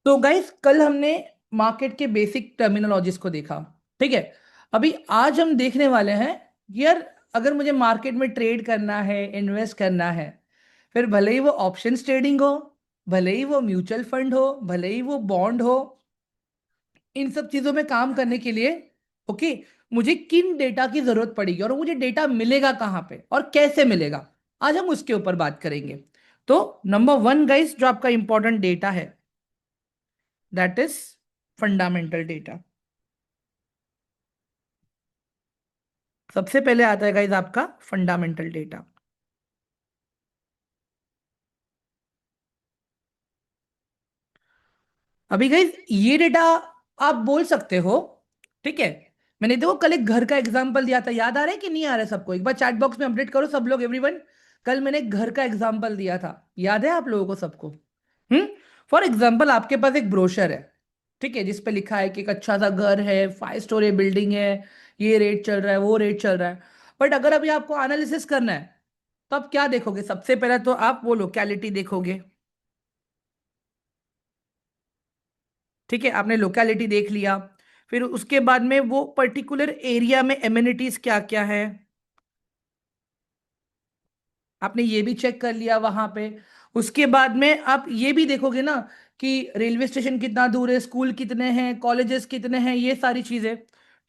तो गाइस कल हमने मार्केट के बेसिक टर्मिनोलॉजीज को देखा। ठीक है। अभी आज हम देखने वाले हैं यार, अगर मुझे मार्केट में ट्रेड करना है, इन्वेस्ट करना है, फिर भले ही वो ऑप्शंस ट्रेडिंग हो, भले ही वो म्यूचुअल फंड हो, भले ही वो बॉन्ड हो, इन सब चीजों में काम करने के लिए ओके, मुझे किन डेटा की जरूरत पड़ेगी और मुझे डेटा मिलेगा कहाँ पे और कैसे मिलेगा। आज हम उसके ऊपर बात करेंगे। तो नंबर वन गाइस, जो आपका इंपॉर्टेंट डेटा है, दैट इज फंडामेंटल डेटा। सबसे पहले आता है गाइज आपका फंडामेंटल डेटा। अभी गाइज ये डेटा आप बोल सकते हो, ठीक है। मैंने देखो कल एक घर का एग्जांपल दिया था, याद आ रहा है कि नहीं आ रहा है सबको? एक बार चैट बॉक्स में अपडेट करो सब लोग, एवरीवन। कल मैंने एक घर का एग्जांपल दिया था, याद है आप लोगों को सबको? हम्म। फॉर एग्जांपल आपके पास एक ब्रोशर है, ठीक है, जिस पे लिखा है कि एक अच्छा सा घर है, 5 स्टोरी बिल्डिंग है, ये रेट चल रहा है, वो रेट चल रहा है। बट अगर अभी आपको एनालिसिस करना है, तो आप क्या देखोगे? सबसे पहले तो आप वो लोकेलिटी देखोगे। ठीक है, आपने लोकेलिटी देख लिया। फिर उसके बाद में वो पर्टिकुलर एरिया में एमिनिटीज क्या क्या है, आपने ये भी चेक कर लिया वहां पे। उसके बाद में आप ये भी देखोगे ना कि रेलवे स्टेशन कितना दूर है, स्कूल कितने हैं, कॉलेजेस कितने हैं, ये सारी चीजें।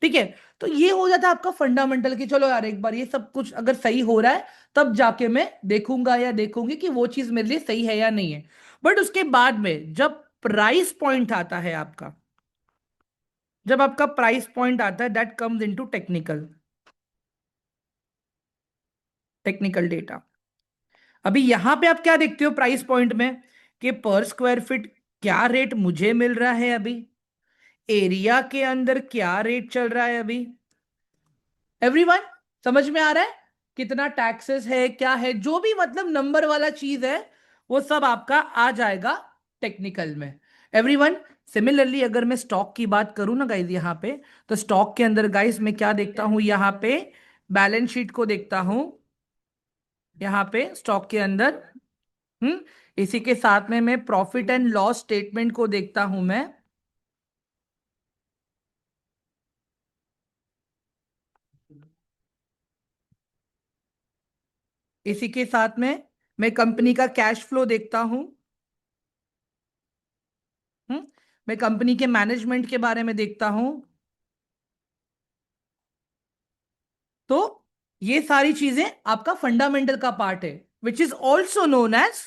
ठीक है। तो ये हो जाता है आपका फंडामेंटल कि चलो यार, एक बार ये सब कुछ अगर सही हो रहा है, तब जाके मैं देखूंगा या देखूंगी कि वो चीज मेरे लिए सही है या नहीं है। बट उसके बाद में जब प्राइस पॉइंट आता है आपका, जब आपका प्राइस पॉइंट आता है, that comes into technical, technical data. अभी यहां पे आप क्या देखते हो प्राइस पॉइंट में? कि पर स्क्वायर फीट क्या रेट मुझे मिल रहा है अभी, एरिया के अंदर क्या रेट चल रहा है अभी। एवरीवन, समझ में आ रहा है? कितना टैक्सेस है, क्या है, जो भी मतलब नंबर वाला चीज है, वो सब आपका आ जाएगा टेक्निकल में। एवरीवन, सिमिलरली अगर मैं स्टॉक की बात करूं ना गाइज यहाँ पे, तो स्टॉक के अंदर गाइज मैं क्या देखता हूं यहाँ पे? बैलेंस शीट को देखता हूं यहाँ पे स्टॉक के अंदर। हम्म। इसी के साथ में मैं प्रॉफिट एंड लॉस स्टेटमेंट को देखता हूं मैं। इसी के साथ में मैं कंपनी का कैश फ्लो देखता हूं। हम्म। मैं कंपनी के मैनेजमेंट के बारे में देखता हूं। तो ये सारी चीजें आपका फंडामेंटल का पार्ट है, which is also known as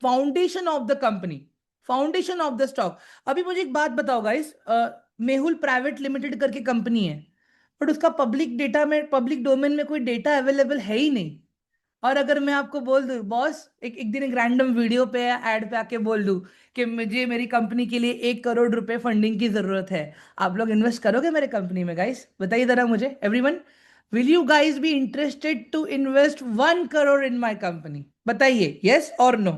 foundation of the company, foundation of the stock. अभी मुझे एक बात बताओ गाइस, मेहुल प्राइवेट लिमिटेड करके कंपनी है, बट उसका पब्लिक डेटा में, पब्लिक डोमेन में कोई डेटा अवेलेबल है ही नहीं। और अगर मैं आपको बोल दूं बॉस, एक एक दिन एक रैंडम वीडियो पे या एड पे आके बोल दूं कि मुझे मेरी कंपनी के लिए 1 करोड़ रुपए फंडिंग की जरूरत है, आप लोग इन्वेस्ट करोगे मेरे कंपनी में गाइस? बताइए जरा मुझे everyone, will you guys be interested to invest 1 crore in my company? बताइए यस और no.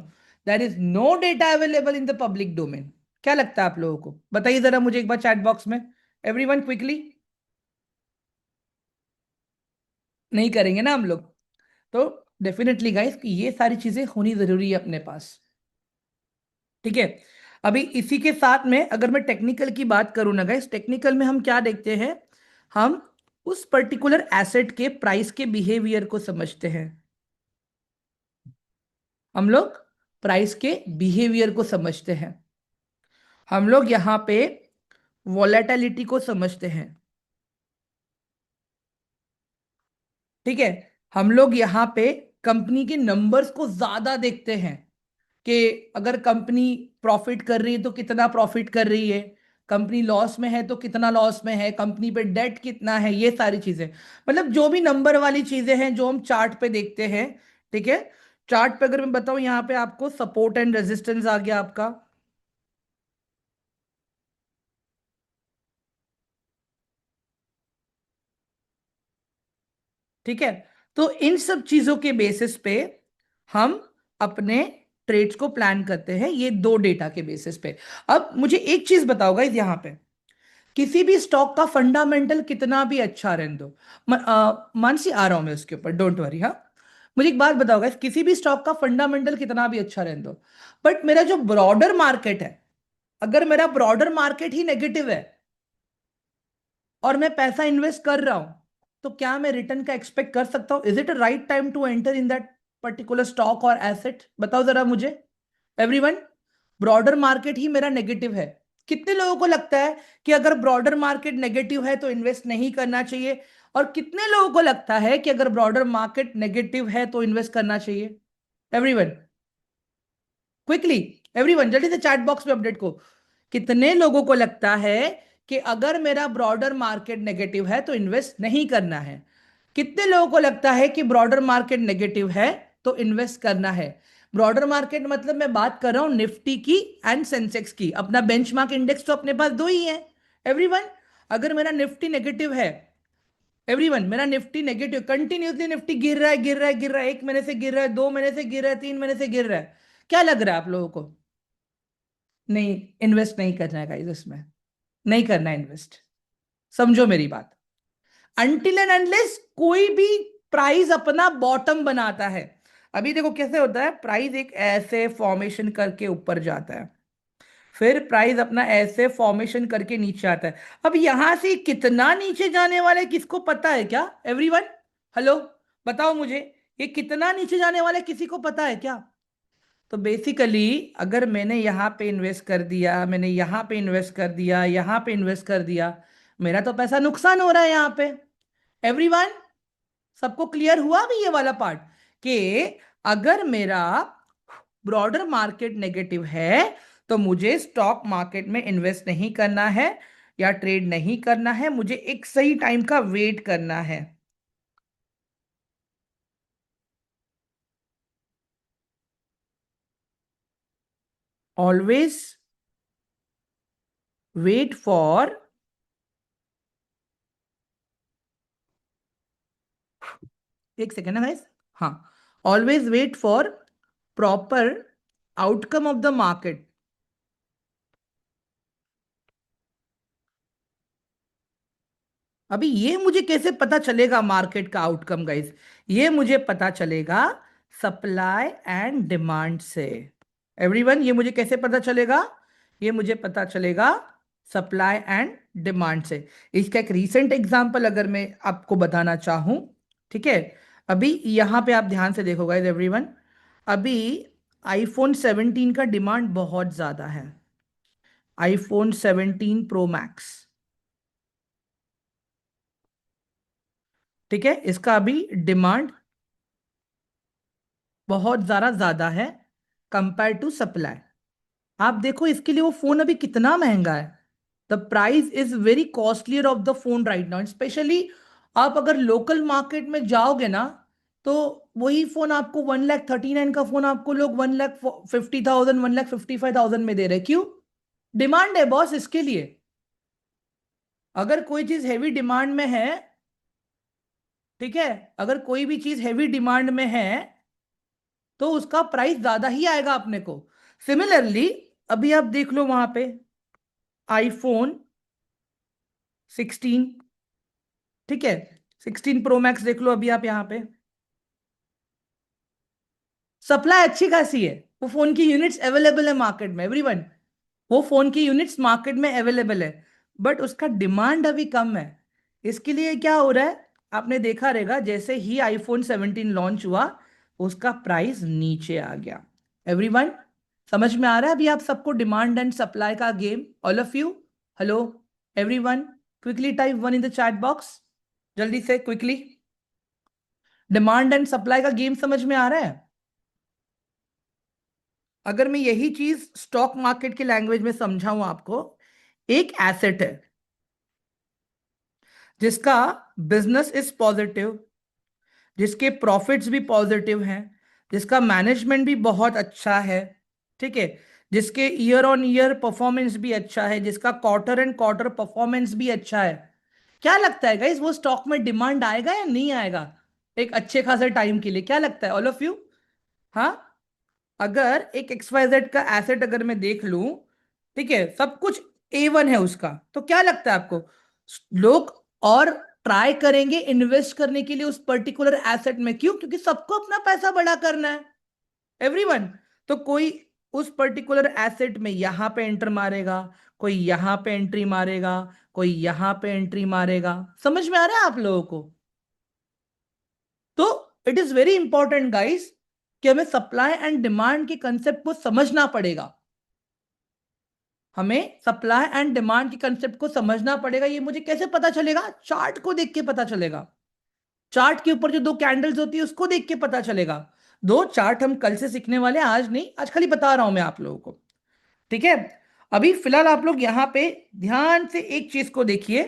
There is no data available in the public domain. क्या लगता है आप लोगों को? बताइए जरा मुझे एक बार चैट बॉक्स में, एवरीवन क्विकली। नहीं करेंगे ना हम लोग? तो डेफिनेटली गाइस कि ये सारी चीजें होनी जरूरी है अपने पास। ठीक है। अभी इसी के साथ में अगर मैं टेक्निकल की बात करूं ना गाइस, टेक्निकल में हम क्या देखते हैं? हम उस पर्टिकुलर एसेट के प्राइस के बिहेवियर को समझते हैं। हम लोग प्राइस के बिहेवियर को समझते हैं। हम लोग यहाँ पे वॉलेटिलिटी को समझते हैं। ठीक है। हम लोग यहाँ पे कंपनी के नंबर्स को ज्यादा देखते हैं कि अगर कंपनी प्रॉफिट कर रही है तो कितना प्रॉफिट कर रही है, कंपनी लॉस में है तो कितना लॉस में है, कंपनी पे डेट कितना है, ये सारी चीजें। मतलब जो भी नंबर वाली चीजें हैं जो हम चार्ट पे देखते हैं। ठीक है। चार्ट पे अगर मैं बताऊं, यहाँ पे आपको सपोर्ट एंड रेजिस्टेंस आ गया आपका। ठीक है। तो इन सब चीजों के बेसिस पे हम अपने ट्रेड्स को प्लान करते हैं, ये दो डेटा के बेसिस पे। अब मुझे एक चीज बताओ गाइस यहाँ पे, किसी भी स्टॉक का फंडामेंटल कितना भी अच्छा रहने दो, मानसी आ रहा हूं मैं उसके ऊपर, डोंट वरी, हाँ। मुझे एक बात बताओ guys, किसी भी स्टॉक का फंडामेंटल कितना भी अच्छा रहने दो, बट मेरा जो ब्रॉडर मार्केट है, अगर मेरा ब्रॉडर मार्केट ही नेगेटिव है और मैं पैसा इन्वेस्ट कर रहा हूं, तो क्या मैं रिटर्न का एक्सपेक्ट कर सकता हूं? Is it a right time to enter in that particular stock और एसेट? बताओ जरा मुझे एवरीवन। ब्रॉडर मार्केट ही मेरा नेगेटिव है। कितने लोगों को लगता है कि अगर ब्रॉडर मार्केट नेगेटिव है तो इन्वेस्ट नहीं करना चाहिए? और कितने लोगों को लगता है कि अगर ब्रॉडर मार्केट नेगेटिव है तो इन्वेस्ट करना चाहिए? एवरीवन क्विकली, एवरीवन जल्दी से चैट बॉक्स में अपडेट को। कितने लोगों को लगता है कि अगर मेरा ब्रॉडर मार्केट नेगेटिव है तो इन्वेस्ट नहीं करना है? कितने लोगों को लगता है कि ब्रॉडर मार्केट नेगेटिव है तो इन्वेस्ट करना है? ब्रॉडर मार्केट मतलब मैं बात कर रहा हूं निफ्टी की एंड सेंसेक्स की। अपना बेंचमार्क इंडेक्स तो अपने पास दो ही है एवरीवन। अगर मेरा निफ्टी नेगेटिव है, एवरीवन मेरा निफ्टी नेगेटिव, कंटिन्यूसली निफ्टी गिर रहा है गिर रहा है गिर रहा है, 1 महीने से गिर रहा है, 2 महीने से गिर रहा है, 3 महीने से गिर रहा है, क्या लग रहा है आप लोगों को? नहीं, इन्वेस्ट नहीं करना है गाइस इसमें, नहीं करना है इन्वेस्ट। समझो मेरी बात। अनटिल एंड अनलेस कोई भी प्राइस अपना बॉटम बनाता है। अभी देखो कैसे होता है, प्राइस एक ऐसे फॉर्मेशन करके ऊपर जाता है, फिर प्राइस अपना ऐसे फॉर्मेशन करके नीचे आता है। अब यहां से कितना नीचे जाने वाला है किसको पता है क्या एवरीवन? हेलो, बताओ मुझे, ये कितना नीचे जाने वाला है किसी को पता है क्या? तो बेसिकली अगर मैंने यहां पे इन्वेस्ट कर दिया, मैंने यहां पे इन्वेस्ट कर दिया, यहां पे इन्वेस्ट कर दिया, मेरा तो पैसा नुकसान हो रहा है यहां पे। एवरीवन सबको क्लियर हुआ भी ये वाला पार्ट कि अगर मेरा ब्रॉडर मार्केट नेगेटिव है तो मुझे स्टॉक मार्केट में इन्वेस्ट नहीं करना है या ट्रेड नहीं करना है, मुझे एक सही टाइम का वेट करना है। ऑलवेज वेट फॉर, एक सेकेंड ना गाइस, हाँ, always wait for proper outcome of the market. अभी ये मुझे कैसे पता चलेगा मार्केट का आउटकम गाइस? ये मुझे पता चलेगा सप्लाई एंड डिमांड से। एवरीवन ये मुझे कैसे पता चलेगा? ये मुझे पता चलेगा सप्लाई एंड डिमांड से। इसका एक रीसेंट एग्जांपल अगर मैं आपको बताना चाहूं, ठीक है, अभी यहां पे आप ध्यान से देखो गाइस एवरीवन, अभी आईफोन 17 का डिमांड बहुत ज्यादा है। आईफोन 17 प्रो मैक्स, ठीक है, इसका अभी डिमांड बहुत ज्यादा है कंपेयर टू सप्लाई। आप देखो इसके लिए वो फोन अभी कितना महंगा है। The price is very costlier of the phone right now, specially आप अगर लोकल मार्केट में जाओगे ना, तो वही फोन आपको 1,39,000 का फोन आपको लोग 1,50,000 1,55,000 में दे रहे। क्यों? डिमांड है बॉस इसके लिए। अगर कोई चीज हैवी डिमांड में है, ठीक है, अगर कोई भी चीज हैवी डिमांड में है तो उसका प्राइस ज्यादा ही आएगा अपने को। सिमिलरली अभी आप देख लो वहां पे आईफोन 16, ठीक है, 16 प्रो मैक्स देख लो अभी आप यहाँ पे, सप्लाई अच्छी खासी है, वो फोन की यूनिट्स अवेलेबल है मार्केट में एवरीवन, वो फोन की यूनिट्स मार्केट में अवेलेबल है, बट उसका डिमांड अभी कम है। इसके लिए क्या हो रहा है, आपने देखा रहेगा जैसे ही आईफोन 17 लॉन्च हुआ उसका प्राइस नीचे आ गया। एवरीवन समझ में आ रहा है अभी आप सबको डिमांड एंड सप्लाई का game? All of you, hello everyone, quickly type one in the chat box, जल्दी से क्विकली। डिमांड एंड सप्लाई का गेम समझ में आ रहा है? अगर मैं यही चीज स्टॉक मार्केट की लैंग्वेज में समझाऊं आपको, एक एसेट है जिसका बिजनेस इज पॉजिटिव, जिसके प्रॉफिट्स भी पॉजिटिव हैं, जिसका मैनेजमेंट भी बहुत अच्छा है, ठीक है, जिसके ईयर ऑन ईयर परफॉर्मेंस भी अच्छा है, जिसका क्वार्टर एंड क्वार्टर परफॉर्मेंस भी अच्छा है, क्या लगता है गाइस वो स्टॉक में डिमांड आएगा या नहीं आएगा एक अच्छे खासे टाइम के लिए? क्या लगता है ऑल ऑफ यू? हाँ, अगर एक XYZ का एसेट अगर मैं देख लूं, ठीक है, सब कुछ A1 है उसका, तो क्या लगता है आपको लोग और ट्राई करेंगे इन्वेस्ट करने के लिए उस पर्टिकुलर एसेट में। क्यों? क्योंकि सबको अपना पैसा बड़ा करना है, एवरीवन। तो कोई उस पर्टिकुलर एसेट में यहां पे एंटर मारेगा, कोई यहां पे एंट्री मारेगा, कोई यहां पे एंट्री मारेगा। समझ में आ रहा है आप लोगों को? तो it is very important guys कि हमें सप्लाई एंड डिमांड के कंसेप्ट को समझना पड़ेगा। हमें सप्लाई एंड डिमांड के कंसेप्ट को समझना पड़ेगा। ये मुझे कैसे पता चलेगा? चार्ट को देख के पता चलेगा। चार्ट के ऊपर जो दो कैंडल्स होती है उसको देख के पता चलेगा। दो चार्ट हम कल से सीखने वाले हैं, आज नहीं, आज खाली बता रहा हूं मैं आप लोगों को। ठीक है? अभी फिलहाल आप लोग यहां पे ध्यान से एक चीज को देखिए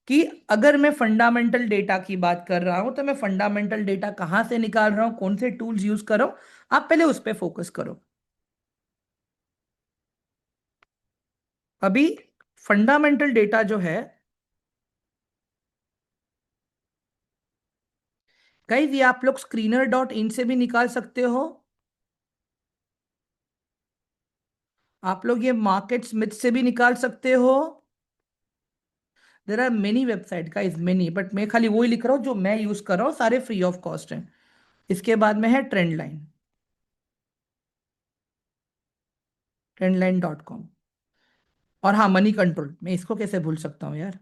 कि अगर मैं फंडामेंटल डेटा की बात कर रहा हूं तो मैं फंडामेंटल डेटा कहां से निकाल रहा हूं, कौन से टूल्स यूज कर रहा हूं। आप पहले उस पर फोकस करो। अभी फंडामेंटल डेटा जो है गाइज, ये आप लोग screener.in से भी निकाल सकते हो। आप लोग ये मार्केट स्मिथ से भी निकाल सकते हो। There are many website guys, many, but मैं खाली वही लिख रहा हूँ जो मैं यूज कर रहा हूँ, सारे फ्री ऑफ कॉस्ट हैं। इसके बाद में है ट्रेंड लाइन, trendline.com। और हाँ, मनी कंट्रोल, मैं इसको कैसे भूल सकता हूँ यार।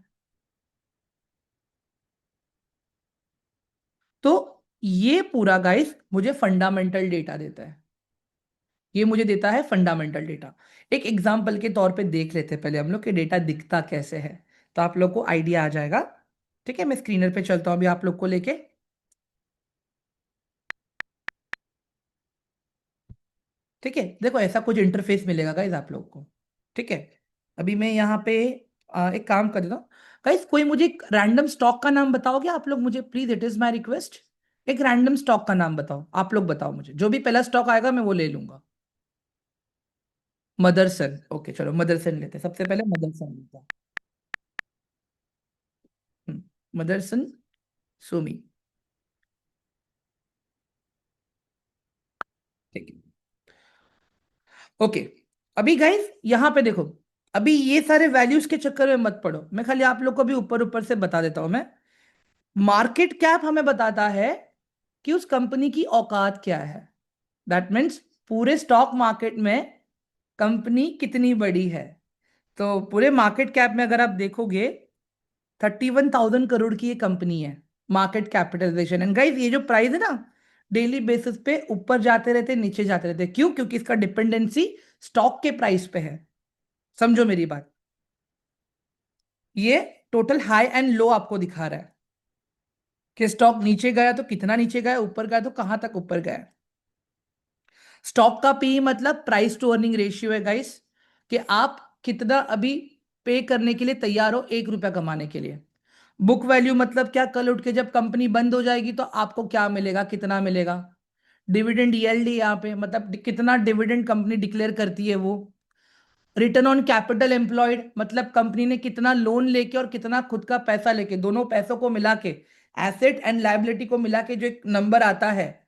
तो ये पूरा गाइस मुझे फंडामेंटल डेटा देता है। ये मुझे देता है फंडामेंटल डेटा। एक एग्जांपल के तौर पे देख लेते हैं पहले हम लोग कि डेटा दिखता कैसे है, तो आप लोग को आइडिया आ जाएगा। ठीक है, मैं स्क्रीनर पे चलता हूँ अभी आप लोग को लेके। ठीक है, देखो ऐसा कुछ इंटरफेस मिलेगा गाइज आप लोग को। ठीक है, अभी मैं यहाँ पे एक काम कर देता हूँ। गाइज कोई मुझे एक रैंडम स्टॉक का नाम बताओगे आप लोग मुझे, please, it is my request. एक रैंडम स्टॉक का नाम बताओ, आप लोग बताओ मुझे, जो भी पहला स्टॉक आएगा मैं वो ले लूंगा। मदरसन, ओके चलो मदरसन लेते हैं, सबसे पहले मदरसन लेते हैं। मदरसन सुमी। ठीक है, ओके। अभी गाइज यहाँ पे देखो, अभी ये सारे वैल्यूज के चक्कर में मत पड़ो, मैं खाली आप लोग को भी ऊपर ऊपर से बता देता हूं मैं। मार्केट कैप हमें बताता है कि उस कंपनी की औकात क्या है। दैट मीन्स पूरे स्टॉक मार्केट में कंपनी कितनी बड़ी है। तो पूरे मार्केट कैप में अगर आप देखोगे 31,000 करोड़ की ये कंपनी है, मार्केट कैपिटलाइजेशन। एंड गाइस ये जो प्राइस है ना, डेली बेसिस पे ऊपर जाते रहते, नीचे जाते रहते। क्यों? क्योंकि इसका डिपेंडेंसी स्टॉक के प्राइस पे है। समझो मेरी बात। ये टोटल हाई एंड लो आपको दिखा रहा है कि स्टॉक नीचे गया तो कितना नीचे गया, ऊपर गया तो कहां तक ऊपर गया। स्टॉक का पी मतलब प्राइस टू अर्निंग रेशियो है गाइस, कि आप कितना अभी पे करने के लिए तैयार हो 1 रुपया कमाने के लिए। बुक वैल्यू मतलब क्या? कल उठ के जब कंपनी बंद हो जाएगी तो आपको क्या मिलेगा, कितना मिलेगा। डिविडेंड यील्ड यहाँ पे मतलब कितना डिविडेंड कंपनी डिक्लेयर करती है वो। रिटर्न ऑन कैपिटल एम्प्लॉयड मतलब कंपनी ने कितना लोन लेके और कितना खुद का पैसा लेके, दोनों पैसों को मिला के, एसेट एंड लायबिलिटी को मिला के जो एक नंबर आता है,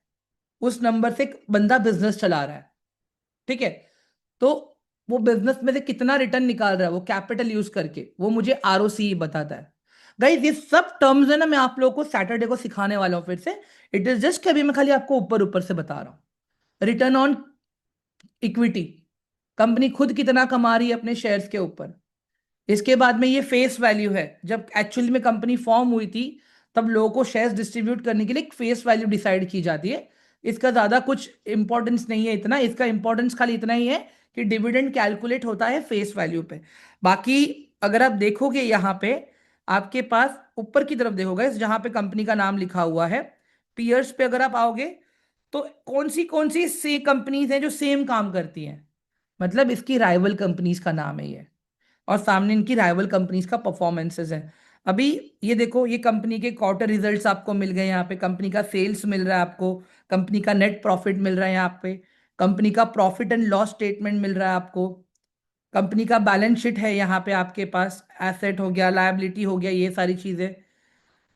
उस नंबर से एक बंदा बिजनेस चला रहा है। ठीक है, तो वो बिजनेस में से कितना रिटर्न निकाल रहा है वो कैपिटल यूज करके, वो मुझे आरओसी बताता है। गाइस ये सब टर्म्स है ना, मैं आप लोगों को सैटरडे को सिखाने वाला हूं फिर से। इट इज जस्ट कि अभी मैं खाली आपको ऊपर ऊपर से बता रहा हूं। रिटर्न ऑन इक्विटी, कंपनी खुद कितना कमा रही है अपने शेयर्स के ऊपर। इसके बाद में ये फेस वैल्यू है, जब एक्चुअली में कंपनी फॉर्म हुई थी तब लोगों को शेयर्स डिस्ट्रीब्यूट करने के लिए एक फेस वैल्यू डिसाइड की जाती है। इसका ज्यादा कुछ इंपॉर्टेंस नहीं है इतना, इसका इंपॉर्टेंस खाली इतना ही है कि डिविडेंड कैलकुलेट होता है फेस वैल्यू पे। बाकी अगर आप देखोगे यहाँ पे, आपके पास ऊपर की तरफ देखोगे जहां पे कंपनी का नाम लिखा हुआ है, पीयर्स पे अगर आप आओगे तो कौन सी से कंपनीज हैं जो सेम काम करती हैं, मतलब इसकी राइवल कंपनीज का नाम है ये। और सामने इनकी राइवल कंपनीज का परफॉर्मेंसेस है। अभी ये देखो, ये कंपनी के क्वार्टर रिजल्ट्स आपको मिल गए यहाँ पे, कंपनी का सेल्स मिल रहा है आपको, कंपनी का नेट प्रॉफिट मिल रहा है यहाँ पे, कंपनी का प्रॉफिट एंड लॉस स्टेटमेंट मिल रहा है आपको, कंपनी का बैलेंस शीट है यहाँ पे आपके पास, एसेट हो गया, लायबिलिटी हो गया, ये सारी चीजें।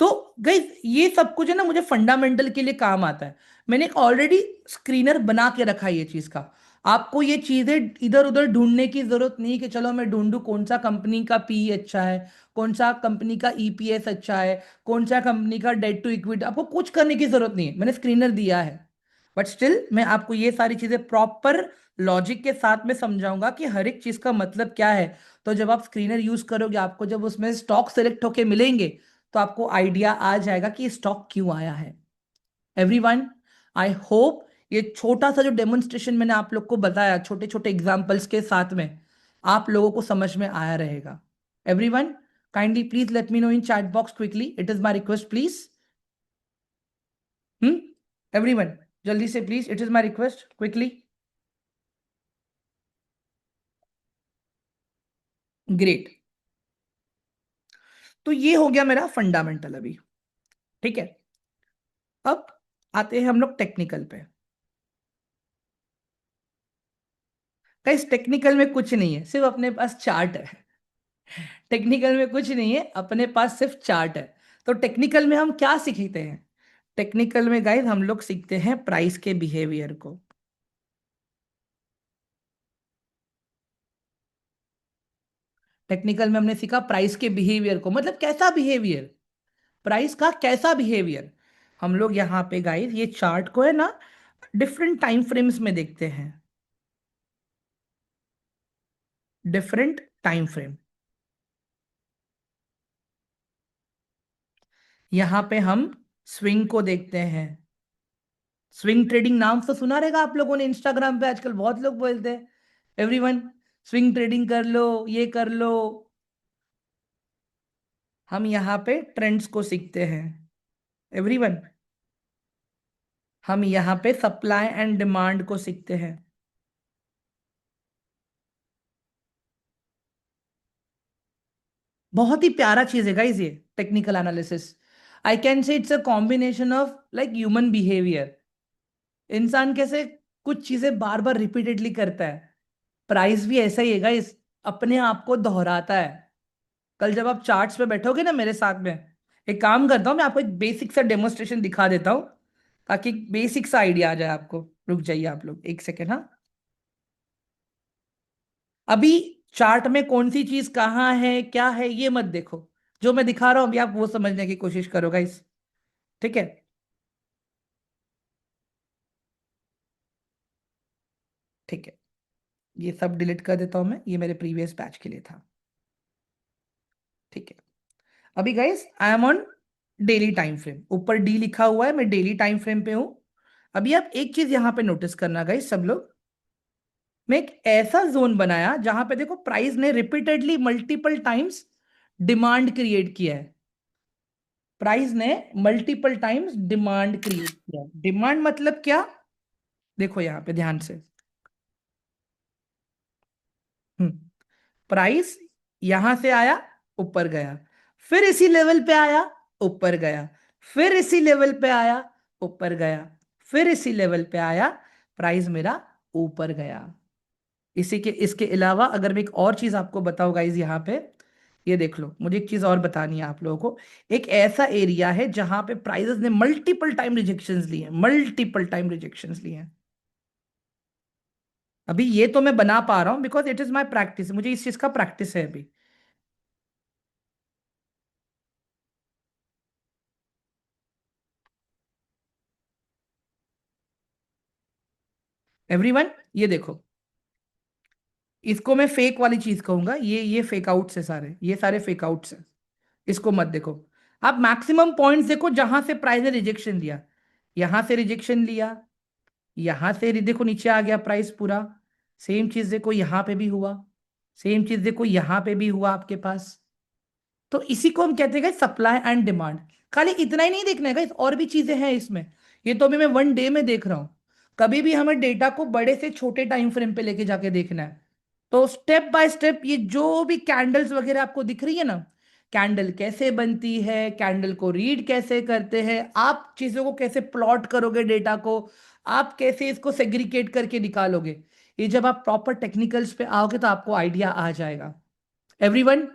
तो गाइस ये सब कुछ है ना मुझे फंडामेंटल के लिए काम आता है। मैंने एक ऑलरेडी स्क्रीनर बना के रखा है ये चीज का। आपको ये चीजें इधर उधर ढूंढने की जरूरत नहीं कि चलो मैं ढूंढूं कौन सा कंपनी का पी अच्छा है, कौन सा कंपनी का ईपीएस अच्छा है, कौन सा कंपनी का डेट टू इक्विटी। आपको कुछ करने की जरूरत नहीं है, मैंने स्क्रीनर दिया है। बट स्टिल मैं आपको ये सारी चीजें प्रॉपर लॉजिक के साथ में समझाऊंगा कि हर एक चीज का मतलब क्या है। तो जब आप स्क्रीनर यूज करोगे, आपको जब उसमें स्टॉक सेलेक्ट होके मिलेंगे, तो आपको आइडिया आ जाएगा कि स्टॉक क्यों आया है। एवरीवन, आई होप ये छोटा सा जो डेमोन्स्ट्रेशन मैंने आप लोग को बताया छोटे छोटे एग्जांपल्स के साथ में, आप लोगों को समझ में आया रहेगा। Everyone, kindly please let me know in chat box quickly, it is my request please. Hmm everyone, जल्दी से please, it is my request quickly. Great. तो ये हो गया मेरा फंडामेंटल अभी। ठीक है, अब आते हैं हम लोग टेक्निकल पे। गाइस टेक्निकल में कुछ नहीं है, सिर्फ अपने पास चार्ट है। टेक्निकल में कुछ नहीं है, अपने पास सिर्फ चार्ट है। तो टेक्निकल में हम क्या सीखते हैं? टेक्निकल में गाइस हम लोग सीखते हैं प्राइस के बिहेवियर को। टेक्निकल में हमने सीखा प्राइस के बिहेवियर को, मतलब कैसा बिहेवियर, प्राइस का कैसा बिहेवियर। हम लोग यहाँ पे गाइस ये चार्ट को है ना डिफरेंट टाइम फ्रेम्स में देखते हैं। Different time frame. यहाँ पे हम स्विंग को देखते हैं। स्विंग ट्रेडिंग नाम तो सुना रहेगा आप लोगों ने, इंस्टाग्राम पे आजकल बहुत लोग बोलते हैं। एवरीवन, स्विंग ट्रेडिंग कर लो, ये कर लो। हम यहाँ पे ट्रेंड्स को सीखते हैं। एवरीवन, हम यहाँ पे सप्लाई एंड डिमांड को सीखते हैं। बहुत ही प्यारा चीज है गाइस ये technical analysis. I can say it's a combination of like human behaviour. इंसान कैसे कुछ चीजें बार बार रिपीटेडली करता है, प्राइस भी ऐसा ही है गाइस, अपने आप को दोहराता है। कल जब आप चार्ट्स पे बैठोगे ना मेरे साथ में, एक काम करता हूँ मैं आपको एक बेसिक सा डेमोन्स्ट्रेशन दिखा देता हूँ, ताकि बेसिक सा आइडिया आ जाए आपको। रुक जाइए आप लोग एक सेकेंड, हाँ। अभी चार्ट में कौन सी चीज कहाँ है क्या है ये मत देखो, जो मैं दिखा रहा हूं अभी आप वो समझने की कोशिश करो गाइस। ठीक है, ठीक है, ये सब डिलीट कर देता हूं मैं, ये मेरे प्रीवियस बैच के लिए था। ठीक है, अभी guys I am on daily time frame, ऊपर डी लिखा हुआ है, मैं डेली टाइम फ्रेम पे हूं। अभी आप एक चीज यहां पे नोटिस करना गाइस सब लोग, मैं एक ऐसा जोन बनाया जहां पे देखो प्राइस ने repeatedly multiple times demand create किया है। प्राइस ने मल्टीपल टाइम्स डिमांड क्रिएट किया। डिमांड मतलब क्या? देखो यहां पे ध्यान से। हम्म प्राइस यहां से आया, ऊपर गया, फिर इसी लेवल पे आया, ऊपर गया, फिर इसी लेवल पे आया, ऊपर गया, फिर इसी लेवल पे आया, प्राइस मेरा ऊपर गया। इसी के इसके अलावा अगर मैं एक और चीज आपको बताऊं गाइज यहाँ पे, ये देख लो, मुझे एक चीज और बतानी है आप लोगों को। एक ऐसा एरिया है जहां पे प्राइजेस ने मल्टीपल टाइम रिजेक्शंस लिए हैं, मल्टीपल टाइम रिजेक्शंस लिए हैं। अभी ये तो मैं बना पा रहा हूं because it is my practice, मुझे इस चीज का प्रैक्टिस है अभी। एवरीवन, ये देखो, इसको मैं फेक वाली चीज कहूंगा, ये फेक आउट्स है सारे, ये सारे फेक आउट्स हैं। इसको मत देखो। आप मैक्सिमम पॉइंट्स देखो जहां से प्राइस ने रिजेक्शन दिया। यहां से रिजेक्शन लिया, यहां से देखो नीचे आ गया प्राइस पूरा। सेम चीज देखो यहां पे भी हुआ, सेम चीज देखो यहां पे भी हुआ आपके पास। तो इसी को हम कहते हैं सप्लाई एंड डिमांड। खाली इतना ही नहीं देखना है guys, और भी चीजें हैं इसमें। ये तो अभी मैं वन डे में देख रहा हूं। कभी भी हमें डेटा को बड़े से छोटे टाइम फ्रेम पे लेके जाके देखना है। तो स्टेप बाय स्टेप ये जो भी कैंडल्स वगैरह आपको दिख रही है ना, कैंडल कैसे बनती है, कैंडल को रीड कैसे करते हैं, आप चीजों को कैसे प्लॉट करोगे, डेटा को आप कैसे इसको सेग्रीगेट करके निकालोगे, ये जब आप प्रॉपर टेक्निकल्स पे आओगे तो आपको आइडिया आ जाएगा। एवरीवन,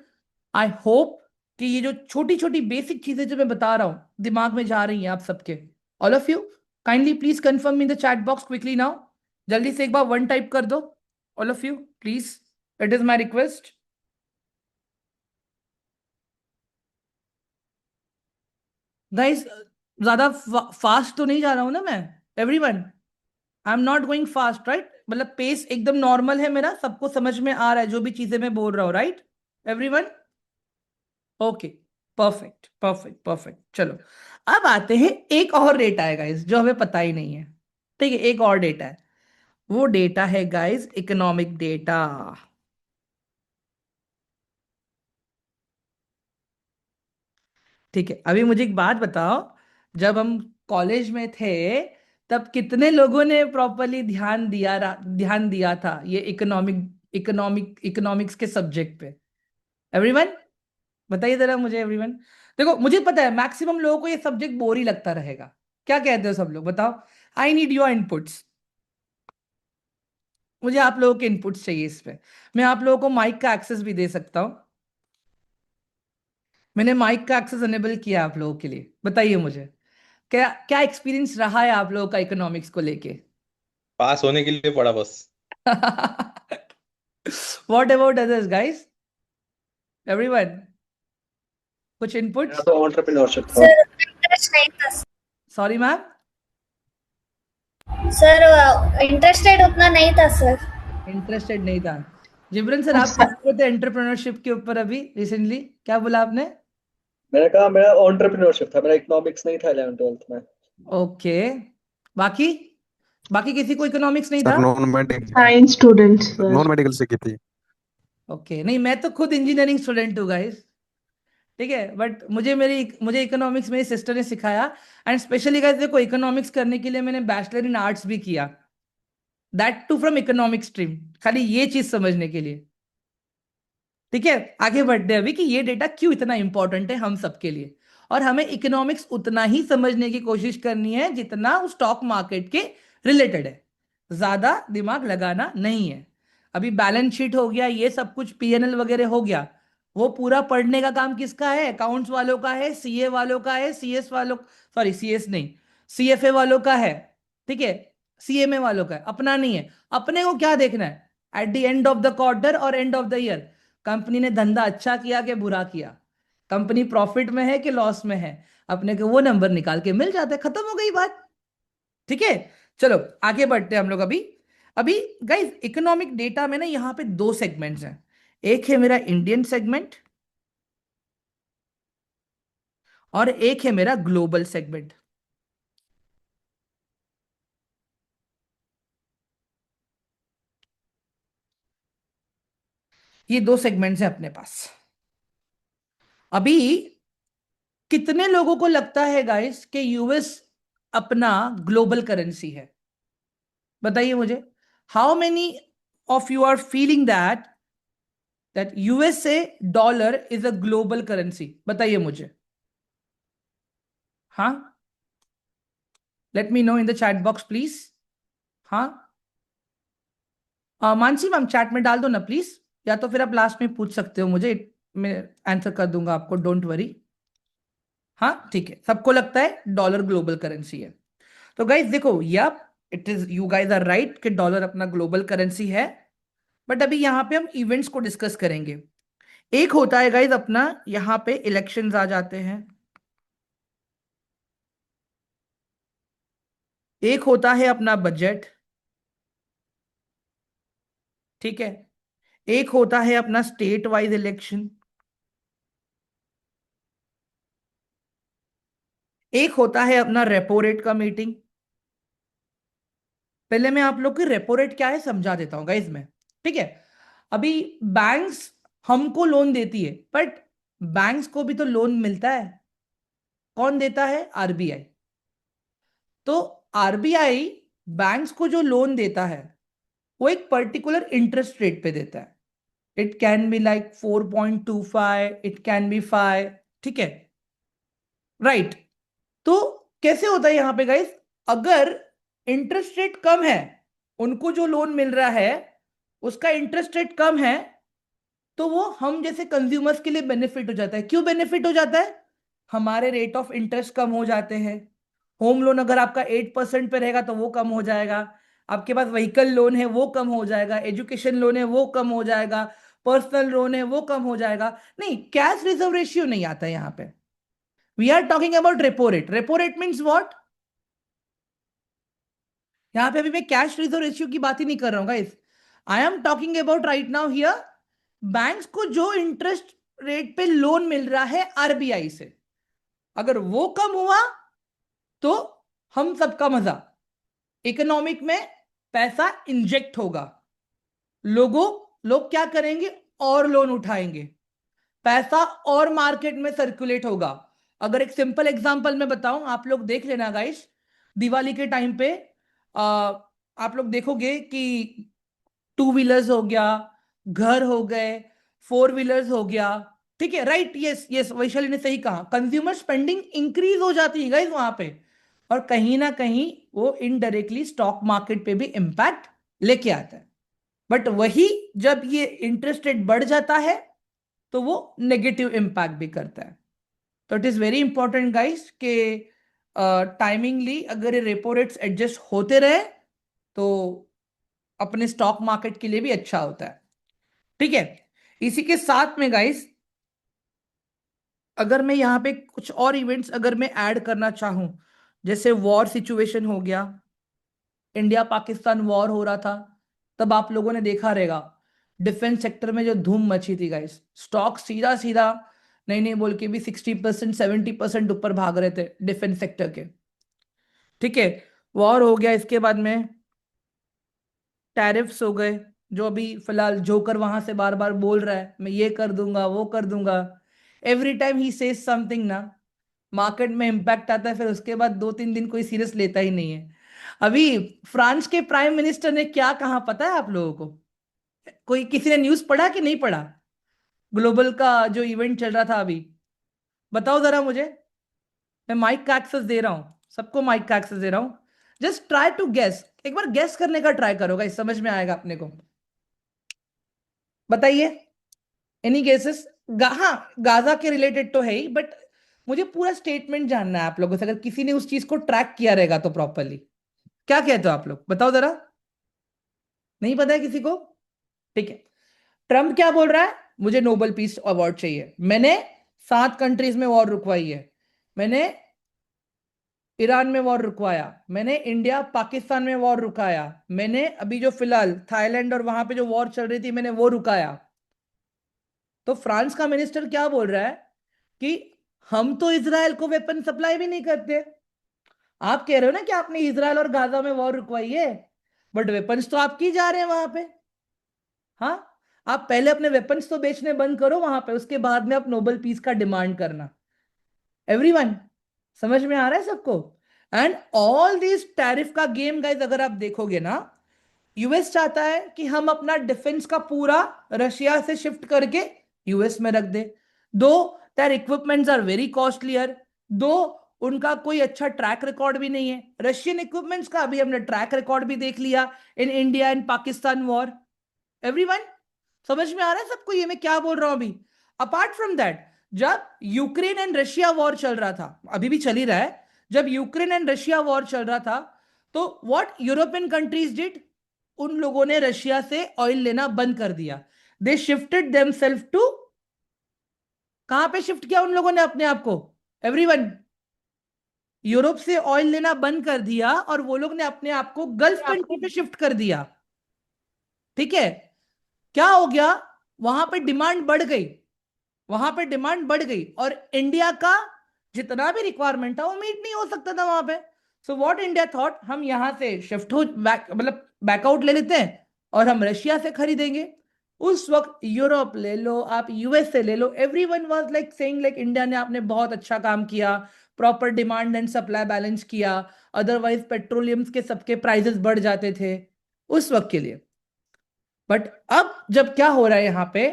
आई होप कि ये जो छोटी छोटी बेसिक चीजें जो मैं बता रहा हूं दिमाग में जा रही हैं आप सबके। All of you, kindly please confirm in the chat box quickly now. जल्दी से एक बार वन टाइप कर दो, all of you please, it is my request. Guys, ज्यादा फास्ट तो नहीं जा रहा हूं ना मैं? Everyone, I am not going fast right? मतलब पेस एकदम नॉर्मल है मेरा, सबको समझ में आ रहा है जो भी चीजें मैं बोल रहा हूँ, right everyone? Okay, perfect perfect perfect. चलो, अब आते हैं एक और डेटा है गाइस जो हमें पता ही नहीं है। ठीक है, एक और डेटा है, वो डेटा है गाइस इकोनॉमिक डेटा। ठीक है, अभी मुझे एक बात बताओ, जब हम कॉलेज में थे तब कितने लोगों ने प्रॉपरली ध्यान दिया था ये इकोनॉमिक्स के सब्जेक्ट पे? एवरीवन, बताइए जरा मुझे एवरीवन। देखो, मुझे पता है मैक्सिमम लोगों को ये सब्जेक्ट बोर ही लगता रहेगा। क्या कहते हो सब लोग, बताओ? I need your inputs. मुझे आप लोगों के इनपुट्स चाहिए इस पे। मैं आप लोगों को माइक का एक्सेस भी दे सकता हूँ। मैंने माइक का एक्सेस अनेबल किया आप लोगों के लिए। बताइए मुझे, क्या क्या एक्सपीरियंस रहा है आप लोगों का इकोनॉमिक्स को लेके? पास होने के लिए पढ़ा बस। What about others guys, everyone, कुछ मेरा इनपुट्स? तो एंटरप्रेन्योरशिप था। सर इंटरेस्ट नहीं था। Sorry ma'am. सर इंटरेस्टेड उतना नहीं था सर। इंटरेस्टेड नहीं था। जिब्रन सर, आप क्या बोल रहे थे एंटरप्रेन्योरशिप के ऊपर अभी रिसेंटली, क्या बोला आपने? मैंने कहा मेरा एंटरप्रेन्योरशिप था, मेरा इकोनॉमिक्स नहीं था 11th 12th में। ओके, बाकी बाकी किसी को इकोनॉमिक्स नहीं सर था? Non medical, science student sir. Non medical से की थी। ओके, नहीं मैं तो खुद इंजीनियरिंग स्टूडेंट हूँ गाइस। ठीक है, बट मुझे इकोनॉमिक्स मेरी सिस्टर ने सिखाया। एंड स्पेशली गाइस देखो, इकोनॉमिक्स करने के लिए मैंने बैचलर इन आर्ट्स भी किया, that too from economic stream, खाली ये चीज समझने के लिए। ठीक है, आगे बढ़ते हैं अभी कि ये डेटा क्यों इतना इंपॉर्टेंट है हम सबके लिए। और हमें इकोनॉमिक्स उतना ही समझने की कोशिश करनी है जितना उस स्टॉक मार्केट के रिलेटेड है, ज्यादा दिमाग लगाना नहीं है। अभी बैलेंस शीट हो गया, ये सब कुछ पीएनएल वगैरह हो गया, वो पूरा पढ़ने का काम किसका है? अकाउंट्स वालों का है, सीए वालों का है, सीएस वालों, सॉरी सीएस नहीं, सीएफए वालों का है। ठीक है, सीएमए वालों का है, अपना नहीं है। अपने को क्या देखना है? At the end of the quarter or end of the year, company ने धंधा अच्छा किया कि बुरा किया, कंपनी प्रॉफिट में है कि लॉस में है, अपने को वो नंबर निकाल के मिल जाता है, खत्म हो गई बात। ठीक है, चलो आगे बढ़ते हैं हम लोग अभी। अभी गाइस, इकोनॉमिक डेटा में ना यहाँ पे दो सेगमेंट्स हैं। एक है मेरा इंडियन सेगमेंट और एक है मेरा ग्लोबल सेगमेंट। ये दो सेगमेंट्स हैं अपने पास। अभी कितने लोगों को लगता है गाइस कि यूएस अपना ग्लोबल करेंसी है? बताइए मुझे, how many of you are feeling that USA dollar is a global currency? बताइए मुझे। हाँ, let me know in the chat box please. हाँ, मानसी मैम चैट में डाल दो ना प्लीज, या तो फिर आप लास्ट में पूछ सकते हो मुझे, मैं आंसर कर दूंगा आपको, डोंट वरी। हाँ ठीक है, सबको लगता है डॉलर ग्लोबल करेंसी है। तो गाइज देखो, yeah it is, you guys are right कि डॉलर अपना ग्लोबल करेंसी है। बट अभी यहाँ पे हम इवेंट्स को डिस्कस करेंगे। एक होता है गाइज अपना, यहाँ पे इलेक्शंस आ जाते हैं। एक होता है अपना बजट। ठीक है, एक होता है अपना स्टेट वाइज इलेक्शन। एक होता है अपना रेपो रेट का मीटिंग। पहले मैं आप लोग की रेपो रेट क्या है समझा देता हूँ गाइज मैं। ठीक है, अभी बैंक्स हमको लोन देती है, बट बैंक्स को भी तो लोन मिलता है। कौन देता है? आरबीआई। तो आरबीआई बैंक्स को जो लोन देता है वो एक पर्टिकुलर इंटरेस्ट रेट पे देता है। It can be like 4.25, it can be 5। ठीक है, राइट। तो कैसे होता है यहाँ पे गाइस, अगर इंटरेस्ट रेट कम है, उनको जो लोन मिल रहा है उसका इंटरेस्ट रेट कम है, तो वो हम जैसे कंज्यूमर्स के लिए बेनिफिट हो जाता है। क्यों बेनिफिट हो जाता है? हमारे रेट ऑफ इंटरेस्ट कम हो जाते हैं। होम लोन अगर आपका 8% पे रहेगा तो वो कम हो जाएगा, आपके पास व्हीकल लोन है वो कम हो जाएगा, एजुकेशन लोन है वो कम हो जाएगा, पर्सनल लोन है वो कम हो जाएगा। नहीं, कैश रिजर्व रेशियो नहीं आता यहां पे। We are talking about repo rate. Repo rate means what? यहां पे अभी मैं कैश रिजर्व रेशियो की बात ही नहीं कर रहा हूं guys. I am talking about right now here banks को जो इंटरेस्ट रेट पे लोन मिल रहा है आरबीआई से, अगर वो कम हुआ तो हम सबका मजा, इकोनॉमिक में पैसा इंजेक्ट होगा, लोग क्या करेंगे, और लोन उठाएंगे, पैसा और मार्केट में सर्कुलेट होगा। अगर एक सिंपल एग्जांपल मैं बताऊं, आप लोग देख लेना गाइस, दिवाली के टाइम पे आप लोग देखोगे कि टू व्हीलर्स हो गया, घर हो गए, फोर व्हीलर्स हो गया, ठीक है, राइट, यस यस, वैशाली ने सही कहा, कंज्यूमर स्पेंडिंग इंक्रीज हो जाती है गाइस वहां पे, और कहीं ना कहीं वो इनडायरेक्टली स्टॉक मार्केट पे भी इंपैक्ट लेके आता है। बट वही जब ये इंटरेस्ट रेट बढ़ जाता है तो वो नेगेटिव इंपैक्ट भी करता है। तो it is very important guys कि टाइमिंगली अगर ये रेपो रेट्स एडजस्ट होते रहे तो अपने स्टॉक मार्केट के लिए भी अच्छा होता है, ठीक है। इसी के साथ में गाइस, अगर मैं यहाँ पे कुछ और इवेंट्स अगर मैं ऐड करना चाहूं, जैसे वॉर सिचुएशन हो गया, इंडिया पाकिस्तान वॉर हो रहा था, तब आप लोगों ने देखा रहेगा डिफेंस सेक्टर में जो धूम मची थी गाइस, स्टॉक सीधा सीधा नहीं नहीं बोल के भी 60% 70% ऊपर भाग रहे थे डिफेंस सेक्टर के, ठीक है। वॉर हो गया, इसके बाद में टैरिफ्स हो गए, जो अभी फिलहाल जोकर वहां से बार बार बोल रहा है मैं ये कर दूंगा वो कर दूंगा, every time he says something ना, मार्केट में इंपैक्ट आता है, फिर उसके बाद 2-3 दिन कोई सीरियस लेता ही नहीं है। अभी फ्रांस के प्राइम मिनिस्टर ने क्या कहा पता है आप लोगों को? कोई किसी ने न्यूज पढ़ा कि नहीं पढ़ा? ग्लोबल का जो इवेंट चल रहा था अभी, बताओ जरा मुझे। मैं माइक का एक्सेस दे रहा हूं, सबको माइक का एक्सेस दे रहा हूं, जस्ट ट्राई टू गेस, एक बार गेस करने का ट्राई करोगा, इस समझ में आएगा अपने को। बताइए, एनी गेसेस? हाँ, गाजा के रिलेटेड तो है ही, बट मुझे पूरा स्टेटमेंट जानना है आप लोगों से, अगर किसी ने उस चीज को ट्रैक किया रहेगा तो प्रॉपरली। क्या कहते हो आप लोग, बताओ जरा। नहीं पता है किसी को? ठीक है। ट्रम्प क्या बोल रहा है? मुझे नोबेल पीस अवार्ड चाहिए, मैंने 7 कंट्रीज में वॉर रुकवाई है, मैंने ईरान में वॉर रुकवाया, मैंने इंडिया पाकिस्तान में वॉर रुकाया, मैंने अभी जो फिलहाल थाईलैंड और वहां पे जो वॉर चल रही थी मैंने वो रुकाया। तो फ्रांस का मिनिस्टर क्या बोल रहा है कि हम तो इसराइल को वेपन सप्लाई भी नहीं करते। आप कह रहे हो ना कि आपने इसराइल और गाजा में वॉर रुकवाई है, बट वेपन्स तो आपकी जा रहे हैं वहां पे। हाँ, आप पहले अपने वेपन्स तो बेचने बंद करो वहां पे, उसके बाद में आप नोबेल पीस का डिमांड करना। एवरीवन, समझ में आ रहा है सबको? एंड ऑल दिस टैरिफ का गेम गाइस अगर आप देखोगे ना, यूएस चाहता है कि हम अपना डिफेंस का पूरा रशिया से शिफ्ट करके यूएस में रख दे, though there equipments are very costlier, though उनका कोई अच्छा ट्रैक रिकॉर्ड भी नहीं है। रशियन इक्विपमेंट्स का अभी हमने ट्रैक रिकॉर्ड भी देख लिया in India and Pakistan war. Everyone, समझ में आ रहा है सबको ये मैं क्या बोल रहा हूं अभी? अपार्ट फ्रॉम दैट, जब यूक्रेन एंड रशिया वॉर चल रहा था, अभी भी चल ही रहा है, जब यूक्रेन एंड रशिया वॉर चल रहा था, तो व्हाट यूरोपियन कंट्रीज डिड, उन लोगों ने रशिया से ऑयल लेना बंद कर दिया। दे शिफ्टेड देमसेल्फ टू, कहां पे शिफ्ट किया उन लोगों ने अपने आप को? एवरीवन, यूरोप से ऑयल लेना बंद कर दिया और वो लोग ने अपने आप को गल्फ कंट्री पे शिफ्ट कर दिया, ठीक है। क्या हो गया? वहां पे डिमांड बढ़ गई, वहां पे डिमांड बढ़ गई, और इंडिया का जितना भी रिक्वायरमेंट था वो मीट नहीं हो सकता था वहां पे। सो व्हाट इंडिया थॉट, हम यहां से शिफ्ट हो बैक, मतलब बैकआउट ले लेते हैं और हम रशिया से खरीदेंगे। उस वक्त यूरोप ले लो, आप यूएस से ले लो, everyone was like saying like India ने आपने बहुत अच्छा काम किया, proper demand and supply balance किया, अदरवाइज पेट्रोलियम के सबके प्राइसेस बढ़ जाते थे उस वक्त के लिए। बट अब जब क्या हो रहा है यहां पे,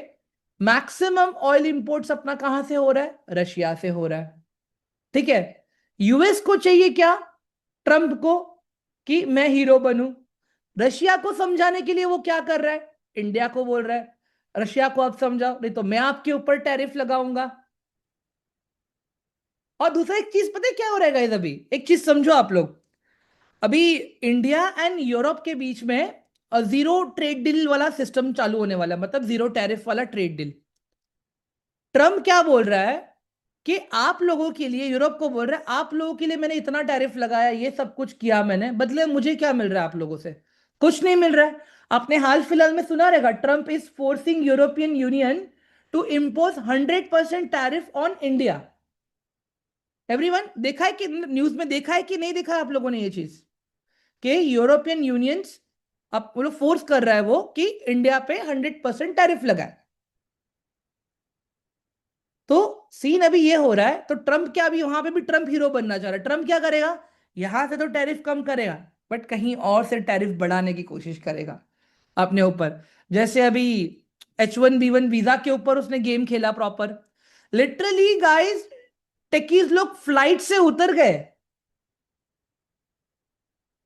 मैक्सिमम ऑयल इंपोर्ट्स अपना कहां से हो रहा है? रशिया से हो रहा है, ठीक है। यूएस को चाहिए क्या? ट्रंप को, कि मैं हीरो बनूं। रशिया को समझाने के लिए वो क्या कर रहा है? इंडिया को बोल रहा है रशिया को आप समझाओ, नहीं तो मैं आपके ऊपर टैरिफ लगाऊंगा। और दूसरा एक चीज पता है क्या हो रहेगा इधर? अभी एक चीज समझो आप लोग, अभी इंडिया एंड यूरोप के बीच में जीरो ट्रेड डील वाला सिस्टम चालू होने वाला है, मतलब जीरो टैरिफ वाला ट्रेड डील। ट्रम्प क्या बोल रहा है कि आप लोगों के लिए, यूरोप को बोल रहा है आप लोगों के लिए मैंने इतना टैरिफ लगाया, ये सब कुछ किया मैंने, बदले में मुझे क्या मिल रहा है आप लोगों से? कुछ नहीं मिल रहा है। आपने हाल फिलहाल में सुना रहेगा, Trump is forcing European Union to impose 100% tariff on India. Everyone, देखा है कि न्यूज में, देखा है कि नहीं देखा है आप लोगों ने ये चीज, कि यूरोपियन यूनियंस अब वो लोग फोर्स कर रहा है वो कि इंडिया पे 100% टैरिफ लगाए। तो सीन अभी ये हो रहा है, तो ट्रम्प क्या, अभी वहां पे भी ट्रम्प हीरो बनना चाह रहा है। ट्रम्प क्या करेगा, यहां से तो टैरिफ कम करेगा, बट कहीं और से टैरिफ बढ़ाने की कोशिश करेगा अपने ऊपर। जैसे अभी H1B1 वीजा के ऊपर उसने गेम खेला प्रॉपर। लिटरली गाइस, टेकीज लोग फ्लाइट से उतर गए।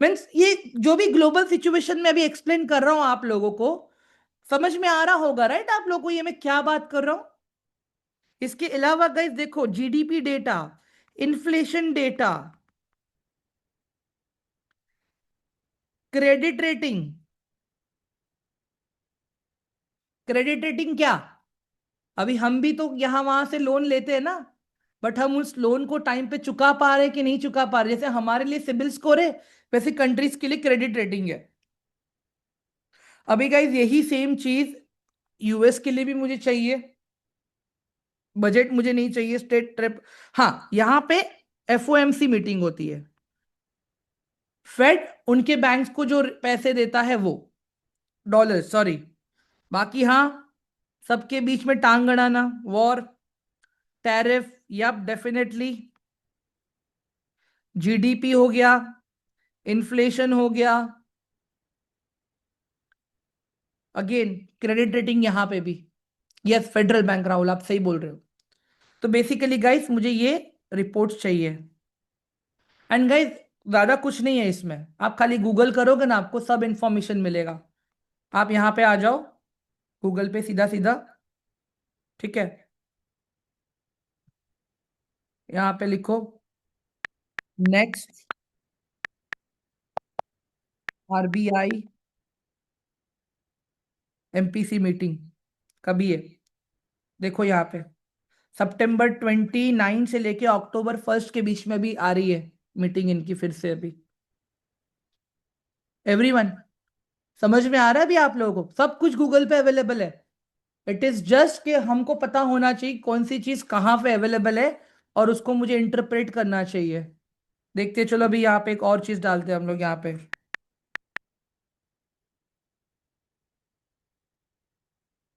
मीन्स ये जो भी ग्लोबल सिचुएशन में अभी एक्सप्लेन कर रहा हूं आप लोगों को, समझ में आ रहा होगा राइट आप लोगों को ये मैं क्या बात कर रहा हूं। इसके अलावा गाइस देखो, GDP data, inflation data, credit rating. Credit rating क्या, अभी हम भी तो यहां वहां से लोन लेते हैं ना, बट हम उस लोन को टाइम पे चुका पा रहे कि नहीं चुका पा रहे। जैसे हमारे लिए सिबिल स्कोर है, वैसे कंट्रीज के लिए क्रेडिट रेटिंग है। अभी गाइस यही सेम चीज यूएस के लिए भी मुझे चाहिए। बजट मुझे नहीं चाहिए, स्टेट ट्रिप। हाँ, यहां पे एफओएमसी मीटिंग होती है, फेड उनके बैंक्स को जो पैसे देता है वो, डॉलर सॉरी। बाकी हाँ, सबके बीच में टांग अड़ाना, वॉर, टैरिफ, या डेफिनेटली जीडीपी हो गया, इन्फ्लेशन हो गया, अगेन क्रेडिट रेटिंग यहां पे भी। यस फेडरल बैंक, राहुल आप सही बोल रहे हो। तो बेसिकली गाइस मुझे ये रिपोर्ट चाहिए। एंड गाइस ज्यादा कुछ नहीं है इसमें, आप खाली गूगल करोगे ना आपको सब इंफॉर्मेशन मिलेगा। आप यहां पे आ जाओ गूगल पे सीधा सीधा, ठीक है। यहां पे लिखो नेक्स्ट आरबीआई एमपीसी मीटिंग कभी है, देखो यहाँ पे सितंबर 29 से लेके अक्टूबर 1 के बीच में भी आ रही है मीटिंग इनकी फिर से अभी। एवरीवन, समझ में आ रहा है अभी आप लोगों को? सब कुछ गूगल पे अवेलेबल है। इट इज जस्ट कि हमको पता होना चाहिए कौन सी चीज कहाँ पे अवेलेबल है, और उसको मुझे इंटरप्रेट करना चाहिए। देखते चलो अभी यहाँ पे एक और चीज डालते हैं हम लोग यहाँ पे,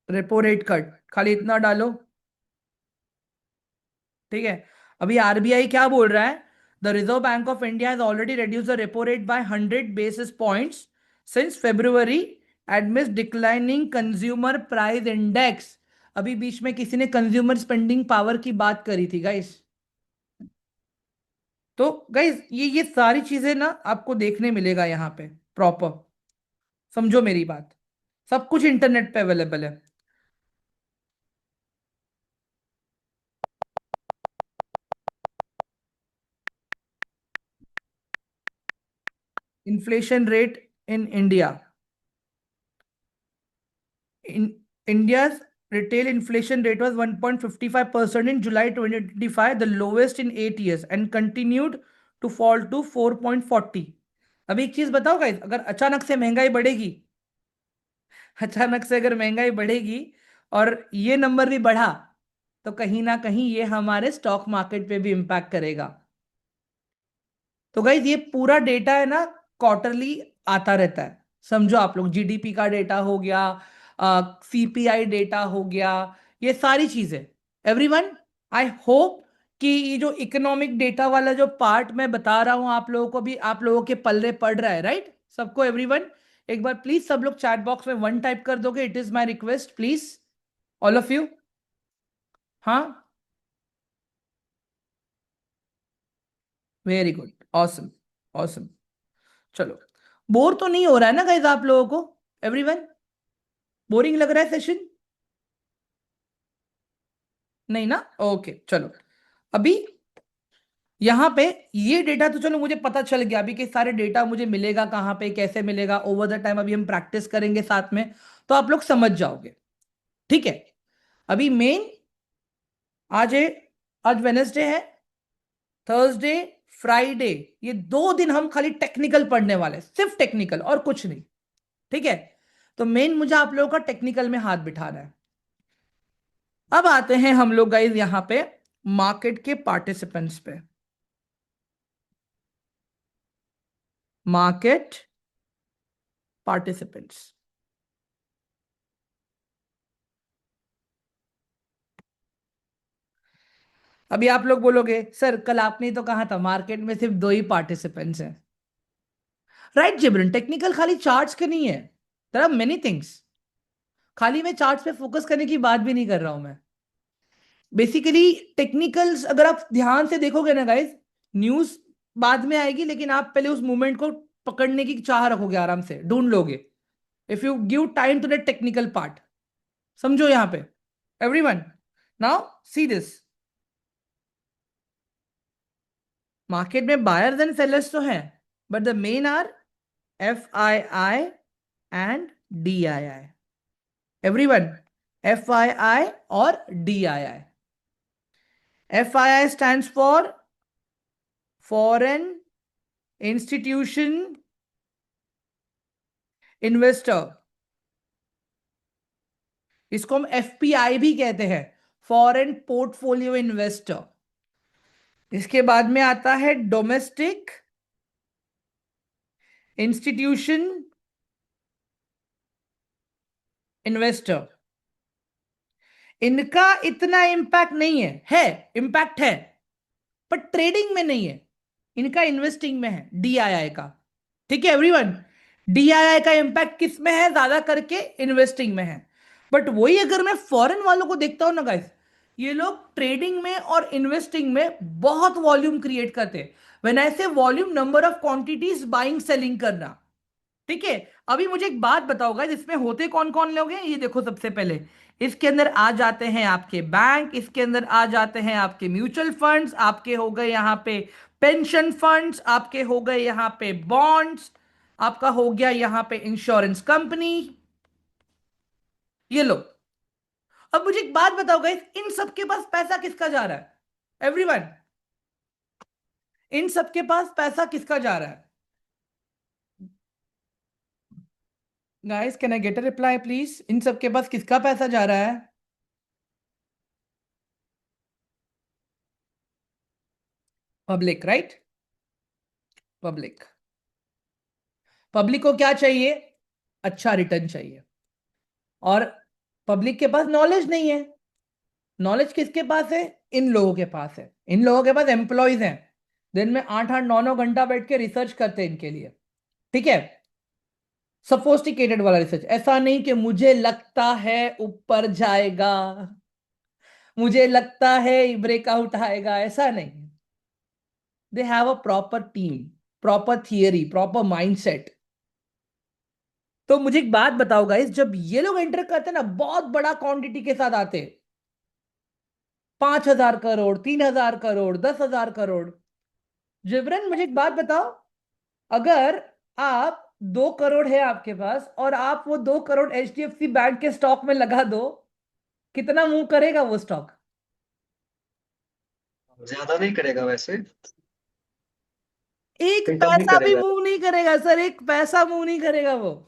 रेपो रेट कट, खाली इतना डालो, ठीक है। अभी आरबीआई क्या बोल रहा है, the reserve bank of India has already reduced the repo rate by 100 basis points since February amidst declining consumer price index. अभी बीच में किसी ने कंज्यूमर स्पेंडिंग पावर की बात करी थी गाइस। तो गाइस ये सारी चीजें ना आपको देखने मिलेगा यहाँ पे प्रॉपर, समझो मेरी बात। सब कुछ इंटरनेट पे अवेलेबल है। Inflation rate in India, in India's retail inflation rate was 1.55% in July 2025, the lowest in 8 years, and continued to fall to 4.40। अभी एक चीज बताओ गाइस, अगर अचानक से महंगाई बढ़ेगी, अचानक से अगर महंगाई बढ़ेगी और ये नंबर भी बढ़ा, तो कहीं ना कहीं ये हमारे स्टॉक मार्केट पे भी इंपैक्ट करेगा। तो गाइज ये पूरा डेटा है ना, क्वार्टरली आता रहता है। समझो आप लोग, जीडीपी का डेटा हो गया, सीपीआई डेटा हो गया, ये सारी चीजें। एवरीवन, आई होप कि ये जो इकोनॉमिक डेटा वाला जो पार्ट मैं बता रहा हूं आप लोगों को भी, आप लोगों के पल्ले पड़ रहा है राइट सबको। एवरीवन, एक बार प्लीज सब लोग चैट बॉक्स में 1 टाइप कर दोगे, it is my request please, all of you. हाँ, वेरी गुड, ऑसम, ऑसम। चलो, बोर तो नहीं हो रहा है ना गाइज आप लोगों को? एवरीवन, बोरिंग लग रहा है सेशन? नहीं ना, ओके चलो। अभी यहां पे ये डेटा तो चलो मुझे पता चल गया अभी कि सारे डेटा मुझे मिलेगा कहां पे, कैसे मिलेगा, ओवर द टाइम अभी हम प्रैक्टिस करेंगे साथ में, तो आप लोग समझ जाओगे। ठीक है, अभी मेन आज है, आज वेनेसडे है, थर्सडे, फ्राइडे, ये 2 दिन हम खाली टेक्निकल पढ़ने वाले हैं, सिर्फ टेक्निकल और कुछ नहीं। ठीक है, तो मेन मुझे आप लोगों का टेक्निकल में हाथ बिठाना है। अब आते हैं हम लोग गाइस यहां पे मार्केट के पार्टिसिपेंट्स पे। मार्केट पार्टिसिपेंट्स, अभी आप लोग बोलोगे सर कल आपने ही तो कहा था मार्केट में सिर्फ 2 ही पार्टिसिपेंट्स हैं। राइट जिब्रन, टेक्निकल खाली चार्ट्स के नहीं है, देयर आर मेनी थिंग्स। खाली मैं चार्ट्स पे फोकस करने की बात भी नहीं कर रहा हूं मैं। बेसिकली टेक्निकल्स अगर आप ध्यान से देखोगे ना गाइस, न्यूज बाद में आएगी लेकिन आप पहले उस मूवमेंट को पकड़ने की चाह रखोगे, आराम से ढूंढ लोगे if you give time to the technical part. समझो यहां पे everyone, now see this. Market में बायर्स एंड सेलर्स तो हैं, but the main are FII and DII। Everyone, FII और DII। FII stands for Foreign Institution Investor, इसको हम FPI भी कहते हैं, फॉरेन पोर्टफोलियो इन्वेस्टर। इसके बाद में आता है डोमेस्टिक इंस्टीट्यूशन इन्वेस्टर। इनका इतना इंपैक्ट नहीं है इंपैक्ट है पर ट्रेडिंग में नहीं है, इनका इन्वेस्टिंग में है, DII का। ठीक है एवरीवन, DII का इंपैक्ट किस में है, ज्यादा करके इन्वेस्टिंग में है। बट वही अगर मैं फॉरेन वालों को देखता हूं ना गाइस, ये लोग ट्रेडिंग में और इन्वेस्टिंग में बहुत वॉल्यूम क्रिएट करते हैं। व्हेन आई से volume, number of quantities buying selling करना। ठीक है, अभी मुझे एक बात बताओ गाइस, इसमें होते कौन कौन लोग हैं, ये देखो सबसे पहले इसके अंदर आ जाते हैं आपके बैंक, इसके अंदर आ जाते हैं आपके म्यूचुअल फंड्स, आपके हो गए यहाँ पे पेंशन फंड्स, आपके हो गए यहाँ पे बॉन्ड्स, आपका हो गया यहाँ पे इंश्योरेंस कंपनी, ये लो। अब मुझे एक बात बताओ गाइस, इन सबके पास पैसा किसका जा रहा है एवरीवन, इन सबके पास पैसा किसका जा रहा है guys, can I get a reply please, इन सबके पास किसका पैसा जा रहा है? Public, right? पब्लिक, पब्लिक को क्या चाहिए? अच्छा रिटर्न चाहिए। और पब्लिक के पास नॉलेज नहीं है। नॉलेज किसके पास है? इन लोगों के पास है। इन लोगों के पास एम्प्लॉयज हैं, दिन में 8-8 9 9 घंटा बैठ के रिसर्च करते हैं इनके लिए। ठीक है, सफोस्टिकेटेड वाला रिसर्च, ऐसा नहीं कि मुझे लगता है ऊपर जाएगा, मुझे लगता है ब्रेकआउट आएगा, ऐसा नहीं। They have a proper team, proper theory, proper mindset. तो मुझे एक बात बताओ गाइस, जब ये लोग एंटर करते हैं ना, बहुत बड़ा क्वांटिटी के साथ आते हैं, 5,000 करोड़, 3,000 करोड़, 10,000 करोड़। जिब्रन मुझे एक बात बताओ, अगर आप 2 करोड़ है आपके पास और आप वो 2 करोड़ HDFC बैंक के स्टॉक में लगा दो, कितना मूव करेगा वो स्टॉक? ज्यादा नहीं करेगा वैसे, एक लेकिन कम ही पैसा भी करेगा। मूव नहीं करेगा सर, एक पैसा मूव नहीं करेगा वो।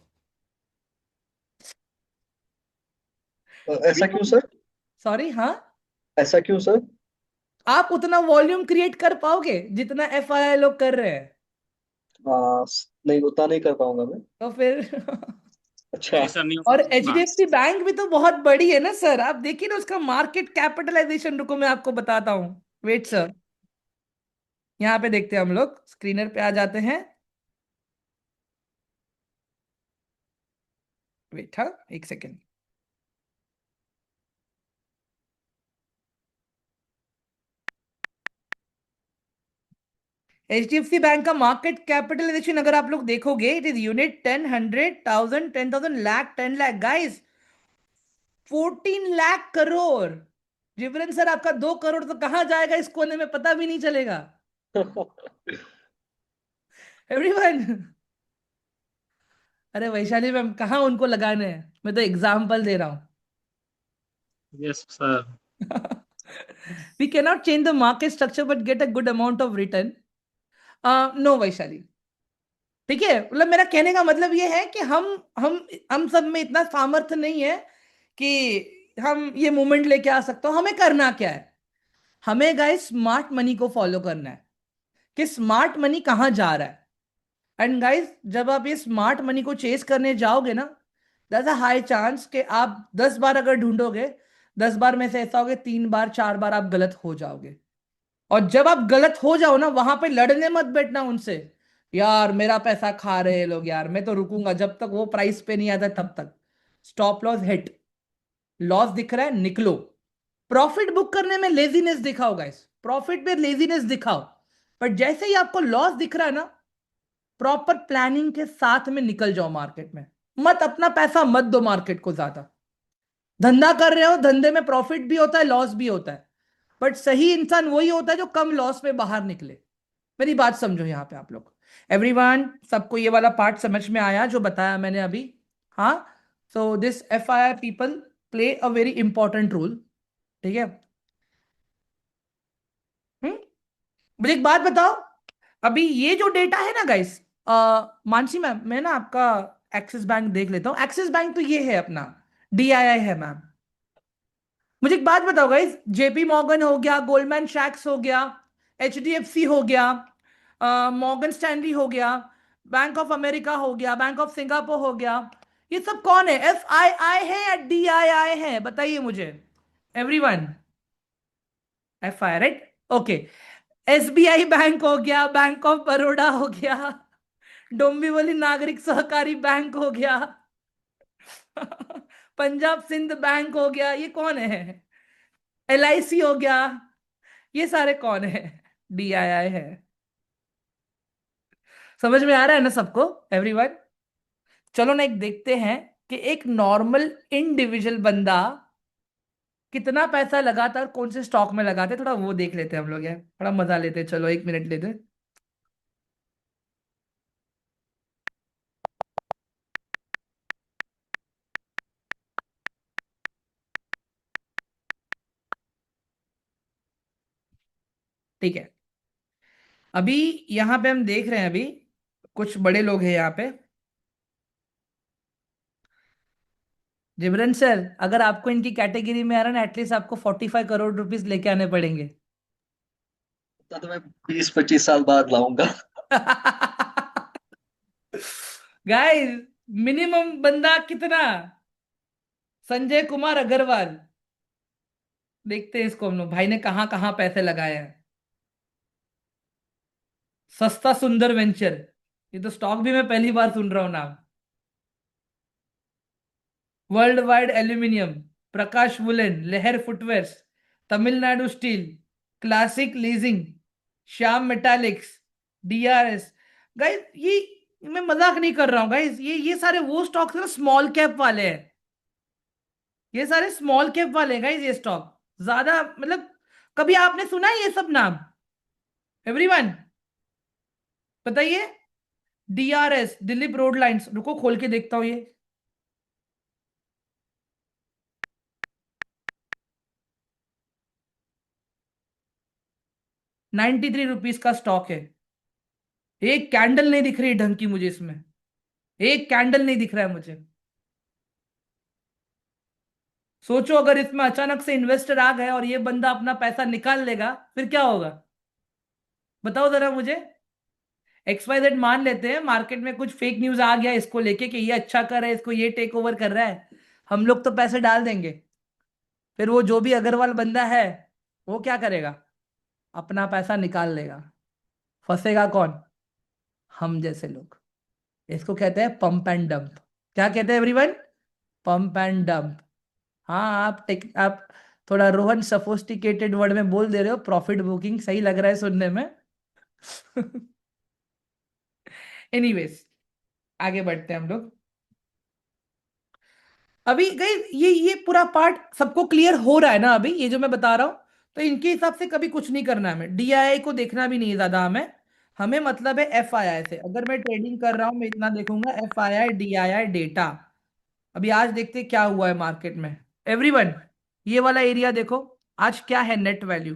ऐसा क्यों सर? सॉरी, हाँ, ऐसा क्यों सर? आप उतना वॉल्यूम क्रिएट कर पाओगे जितना FII लोग कर रहे हैं? हाँ, नहीं उतना नहीं कर पाऊंगा मैं। तो फिर अच्छा। जी सर, नहीं हो और सकता। HDFC बैंक भी तो बहुत बड़ी है ना सर, आप देखिए ना उसका मार्केट कैपिटलाइजेशन, रुको मैं आपको बताता हूं, वेट सर, यहां पे देखते हैं हम लोग, स्क्रीनर पे आ जाते हैं, वेट, हाँ एक सेकेंड। HDFC बैंक का मार्केट कैपिटलाइजेशन अगर आप लोग देखोगे, it is unit 10, 100, 1000, 10,000, lakh, 10 lakh guys, 14 lakh crore. Jibran sir आपका 2 करोड़ तो कहां जाएगा इस कोने में, पता भी नहीं चलेगा। एवरीवन। अरे वैशाली मैम, कहाँ उनको लगाने हैं, मैं तो एग्जाम्पल दे रहा हूँ। Yes, sir. We cannot change the market structure but get a good amount of return. No Vaishali, ठीक है, मतलब मेरा कहने का मतलब ये है कि हम सब में इतना सामर्थ्य नहीं है कि हम ये मूवमेंट लेके आ सकते हो। हमें करना क्या है, हमें गाइस स्मार्ट मनी को फॉलो करना है कि स्मार्ट मनी कहाँ जा रहा है। एंड गाइस, जब आप ये स्मार्ट मनी को चेस करने जाओगे ना, देयर अ हाई चांस कि आप 10 बार अगर ढूंढोगे, 10 बार में से ऐसा होगे 3 बार 4 बार आप गलत हो जाओगे। और जब आप गलत हो जाओ ना, वहां पे लड़ने मत बैठना उनसे, यार मेरा पैसा खा रहे हैं लोग, यार मैं तो रुकूंगा जब तक वो प्राइस पे नहीं आता तब तक। स्टॉप लॉस हिट, लॉस दिख रहा है निकलो। प्रॉफिट बुक करने में लेजीनेस दिखाओ गाइस, प्रॉफिट पे लेजीनेस दिखाओ, बट जैसे ही आपको लॉस दिख रहा है ना, प्रॉपर प्लानिंग के साथ में निकल जाओ मार्केट में। मत अपना पैसा मत दो मार्केट को ज्यादा। धंधा कर रहे हो, धंधे में प्रॉफिट भी होता है लॉस भी होता है, बट सही इंसान वही होता है जो कम लॉस में बाहर निकले। मेरी बात समझो यहाँ पे आप लोग। एवरीवन, सबको ये वाला पार्ट समझ में आया जो बताया मैंने अभी? हाँ। So this FII people play a very important role, ठीक है। मुझे एक बात बताओ, अभी ये जो डेटा है ना गाइस, मानसी मैम, मैं ना आपका एक्सिस बैंक देख लेता हूँ। एक्सिस बैंक तो ये है अपना, DII है मैम। मुझे एक बात बताओ गाइस, JP मॉर्गन हो गया, गोल्डमैन सैक्स हो गया, HDFC हो गया, मॉर्गन स्टैनली हो गया, बैंक ऑफ अमेरिका हो गया, बैंक ऑफ सिंगापुर हो गया, ये सब कौन है? FII है या DII है? बताइए मुझे everyone. FII, right? Okay. SBI bank हो गया, बैंक ऑफ बड़ौदा हो गया, डोंबिवली नागरिक सहकारी बैंक हो गया, पंजाब सिंध बैंक हो गया, ये कौन है? LIC हो गया, ये सारे कौन है? DII है। समझ में आ रहा है ना सबको एवरीवन? चलो ना एक देखते हैं कि एक नॉर्मल इंडिविजुअल बंदा कितना पैसा लगाता है और कौन से स्टॉक में लगाते हैं, थोड़ा वो देख लेते हैं हम लोग, यार थोड़ा मजा लेते हैं। चलो 1 मिनट लेते हैं। ठीक है, अभी यहाँ पे हम देख रहे हैं, अभी कुछ बड़े लोग हैं यहाँ पे। जिमरन सर, अगर आपको इनकी कैटेगरी में आ रहा है ना, एटलीस्ट आपको 45 करोड़ रुपीस लेके आने पड़ेंगे। तो मैं 20-25 साल बाद लाऊंगा। गाइस, मिनिमम बंदा कितना? संजय कुमार अग्रवाल। देखते हैं इसको हम लोग, भाई ने कहां कहां पैसे लगाए हैं। सस्ता सुंदर वेंचर, ये तो स्टॉक भी मैं पहली बार सुन रहा हूं नाम। World wide aluminium, Prakash woollen, Lahar footwears, Tamil Nadu steel, classic leasing, Shyam metallics, DRS। Guys ये, मैं मजाक नहीं कर रहा हूं गाइस, ये सारे वो स्टॉक्स हैं स्मॉल कैप वाले हैं। ये सारे स्मॉल कैप वाले हैं गाइस, ये स्टॉक ज्यादा मतलब, कभी आपने सुना है ये सब नाम एवरीवन? बताइए। DRS, दिलीप रोड लाइंस, रुको खोल के देखता हूं ये। 93 रुपीज का स्टॉक है। एक कैंडल नहीं दिख रही ढंग की मुझे इसमें, एक कैंडल नहीं दिख रहा है मुझे। सोचो अगर इसमें अचानक से इन्वेस्टर आ गए और ये बंदा अपना पैसा निकाल लेगा, फिर क्या होगा? बताओ जरा मुझे। XYZ मान लेते हैं मार्केट में कुछ फेक न्यूज आ गया इसको लेके कि ये अच्छा कर रहा है, इसको ये टेक ओवर कर रहा है, हम लोग तो पैसे डाल देंगे। फिर वो जो भी अग्रवाल बंदा है, वो क्या करेगा? अपना पैसा निकाल लेगा। फंसेगा कौन? हम जैसे लोग। इसको कहते हैं पंप एंड डंप। क्या कहते हैं एवरीवन? Pump and dump. हाँ, आप थोड़ा रोहन सफोस्टिकेटेड वर्ड में बोल दे रहे हो, प्रॉफिट बुकिंग सही लग रहा है सुनने में। एनीवेज, आगे बढ़ते हैं हम लोग। अभी गई ये पूरा पार्ट सबको क्लियर हो रहा है ना अभी, ये जो मैं बता रहा हूं? तो इनके हिसाब से कभी कुछ नहीं करना है, हमें डीआईआई को देखना भी नहीं है ज्यादा, हमें हमें मतलब है एफआईआई से। अगर मैं ट्रेडिंग कर रहा हूं मैं इतना देखूंगा एफआईआई डीआईआई डेटा। अभी आज देखते हैं क्या हुआ है मार्केट में। एवरीवन, ये वाला एरिया देखो, आज क्या है net value,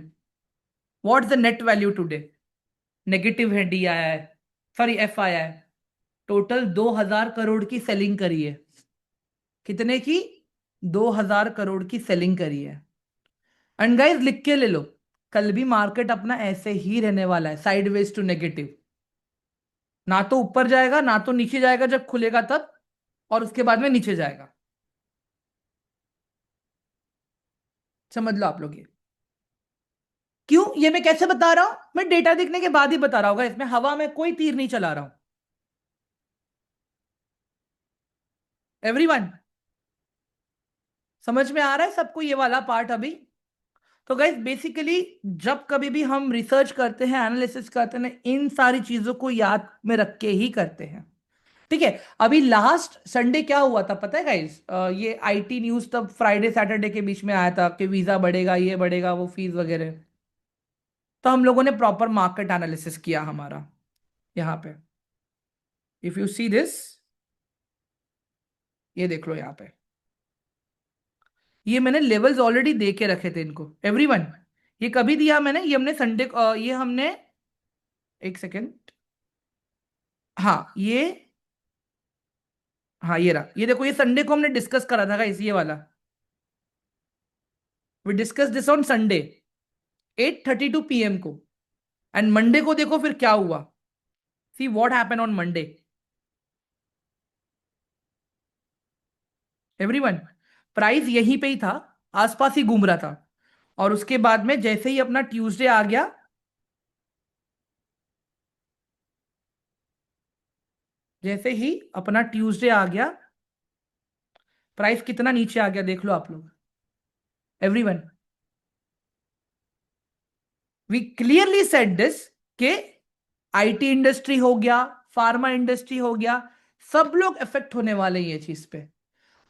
what's the net value today? Negative है DII, sorry FII. Total 2000 crore की सेलिंग करी है। कितने की? 2000 करोड़ की सेलिंग करी है। एंड गाइस लिख के ले लो, कल भी मार्केट अपना ऐसे ही रहने वाला है, साइडवेज टू नेगेटिव। ना तो ऊपर जाएगा ना तो नीचे जाएगा जब खुलेगा तब, और उसके बाद में नीचे जाएगा। समझ लो आप लोग ये। क्यों ये मैं कैसे बता रहा हूं? मैं डेटा देखने के बाद ही बता रहा होगा, इसमें हवा में कोई तीर नहीं चला रहा हूं। एवरीवन, समझ में आ रहा है सबको ये वाला पार्ट अभी? तो गाइस बेसिकली जब कभी भी हम रिसर्च करते हैं, एनालिसिस करते हैं, इन सारी चीजों को याद में रख के ही करते हैं। ठीक है। अभी लास्ट संडे क्या हुआ था पता है गाइस? ये आईटी न्यूज तब फ्राइडे सैटरडे के बीच में आया था कि वीजा बढ़ेगा, ये बढ़ेगा, वो फीस वगैरह। तो हम लोगों ने प्रॉपर मार्केट एनालिसिस किया हमारा। यहाँ पे इफ यू सी दिस, ये देख लो यहाँ पे, ये मैंने लेवल्स ऑलरेडी दे के रखे थे इनको। एवरीवन, ये कभी दिया मैंने? ये हमने संडे को, ये हमने, एक सेकेंड, हाँ ये, हाँ ये रहा, ये देखो, ये संडे को हमने डिस्कस करा था गाइस, ये वाला। We discuss this on Sunday 8:32 PM को। एंड मंडे को देखो फिर क्या हुआ। See what happen on Monday. Everyone, price यहीं पे ही था, आसपास ही घूम रहा था। और उसके बाद में जैसे ही अपना ट्यूसडे आ गया, जैसे ही अपना ट्यूसडे आ गया, प्राइस कितना नीचे आ गया देख लो आप लोग। Everyone, we clearly said this के आईटी इंडस्ट्री हो गया, फार्मा इंडस्ट्री हो गया, सब लोग इफेक्ट होने वाले हैं ये चीज पे।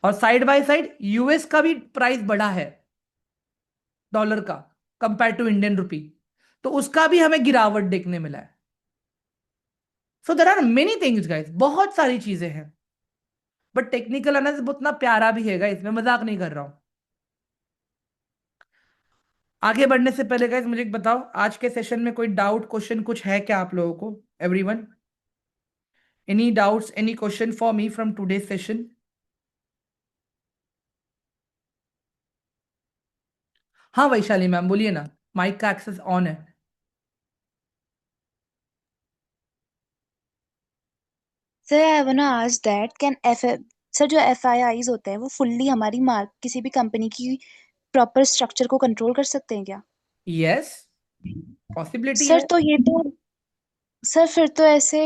और साइड बाय साइड यूएस का भी प्राइस बढ़ा है डॉलर का कंपेयर टू इंडियन रुपी, तो उसका भी हमें गिरावट देखने मिला है। So there are many things guys, बहुत सारी चीजें हैं। बट टेक्निकल एनालिसिस उतना प्यारा भी है गाइस, मैं मजाक नहीं कर रहा हूं। आगे बढ़ने से पहले गाइस मुझे एक बताओ, आज के सेशन में कोई डाउट क्वेश्चन कुछ है क्या आप लोगों को? Everyone, any doubts, any question for me from today session? हाँ वैशाली मैम बोलिए ना, माइक का एक्सेस ऑन है। सर आई वाना ask that can F sir जो एफआईआईज होते हैं वो फुल्ली हमारी मार्क किसी भी कंपनी की प्रॉपर स्ट्रक्चर को कंट्रोल कर सकते हैं क्या? यस, पॉसिबिलिटी सर है। तो ये तो सर फिर तो ऐसे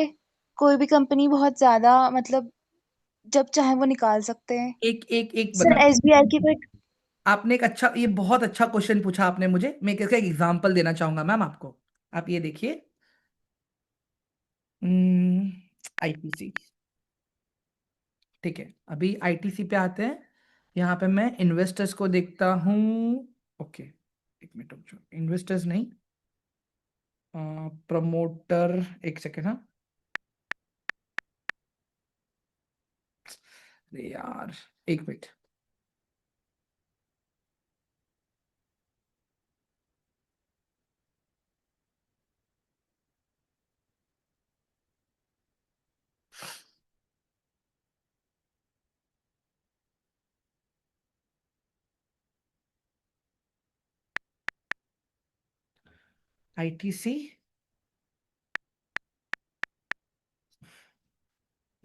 कोई भी कंपनी बहुत ज्यादा मतलब जब चाहे वो निकाल सकते हैं। एक एक एक सर बता, एसबीआई की कोई आपने एक अच्छा, ये बहुत अच्छा क्वेश्चन पूछा आपने मुझे। मैं इसका एक एग्जांपल देना चाहूंगा मैम आपको। आप ये देखिए, आईटीसी। ठीक है, अभी आईटीसी पे आते हैं। यहाँ पे मैं इन्वेस्टर्स को देखता हूँ। ओके, एक मिनट रुक जाओ, इन्वेस्टर्स नहीं, प्रमोटर, एक सेकेंड, हाँ। अरे यार, एक minute. ITC,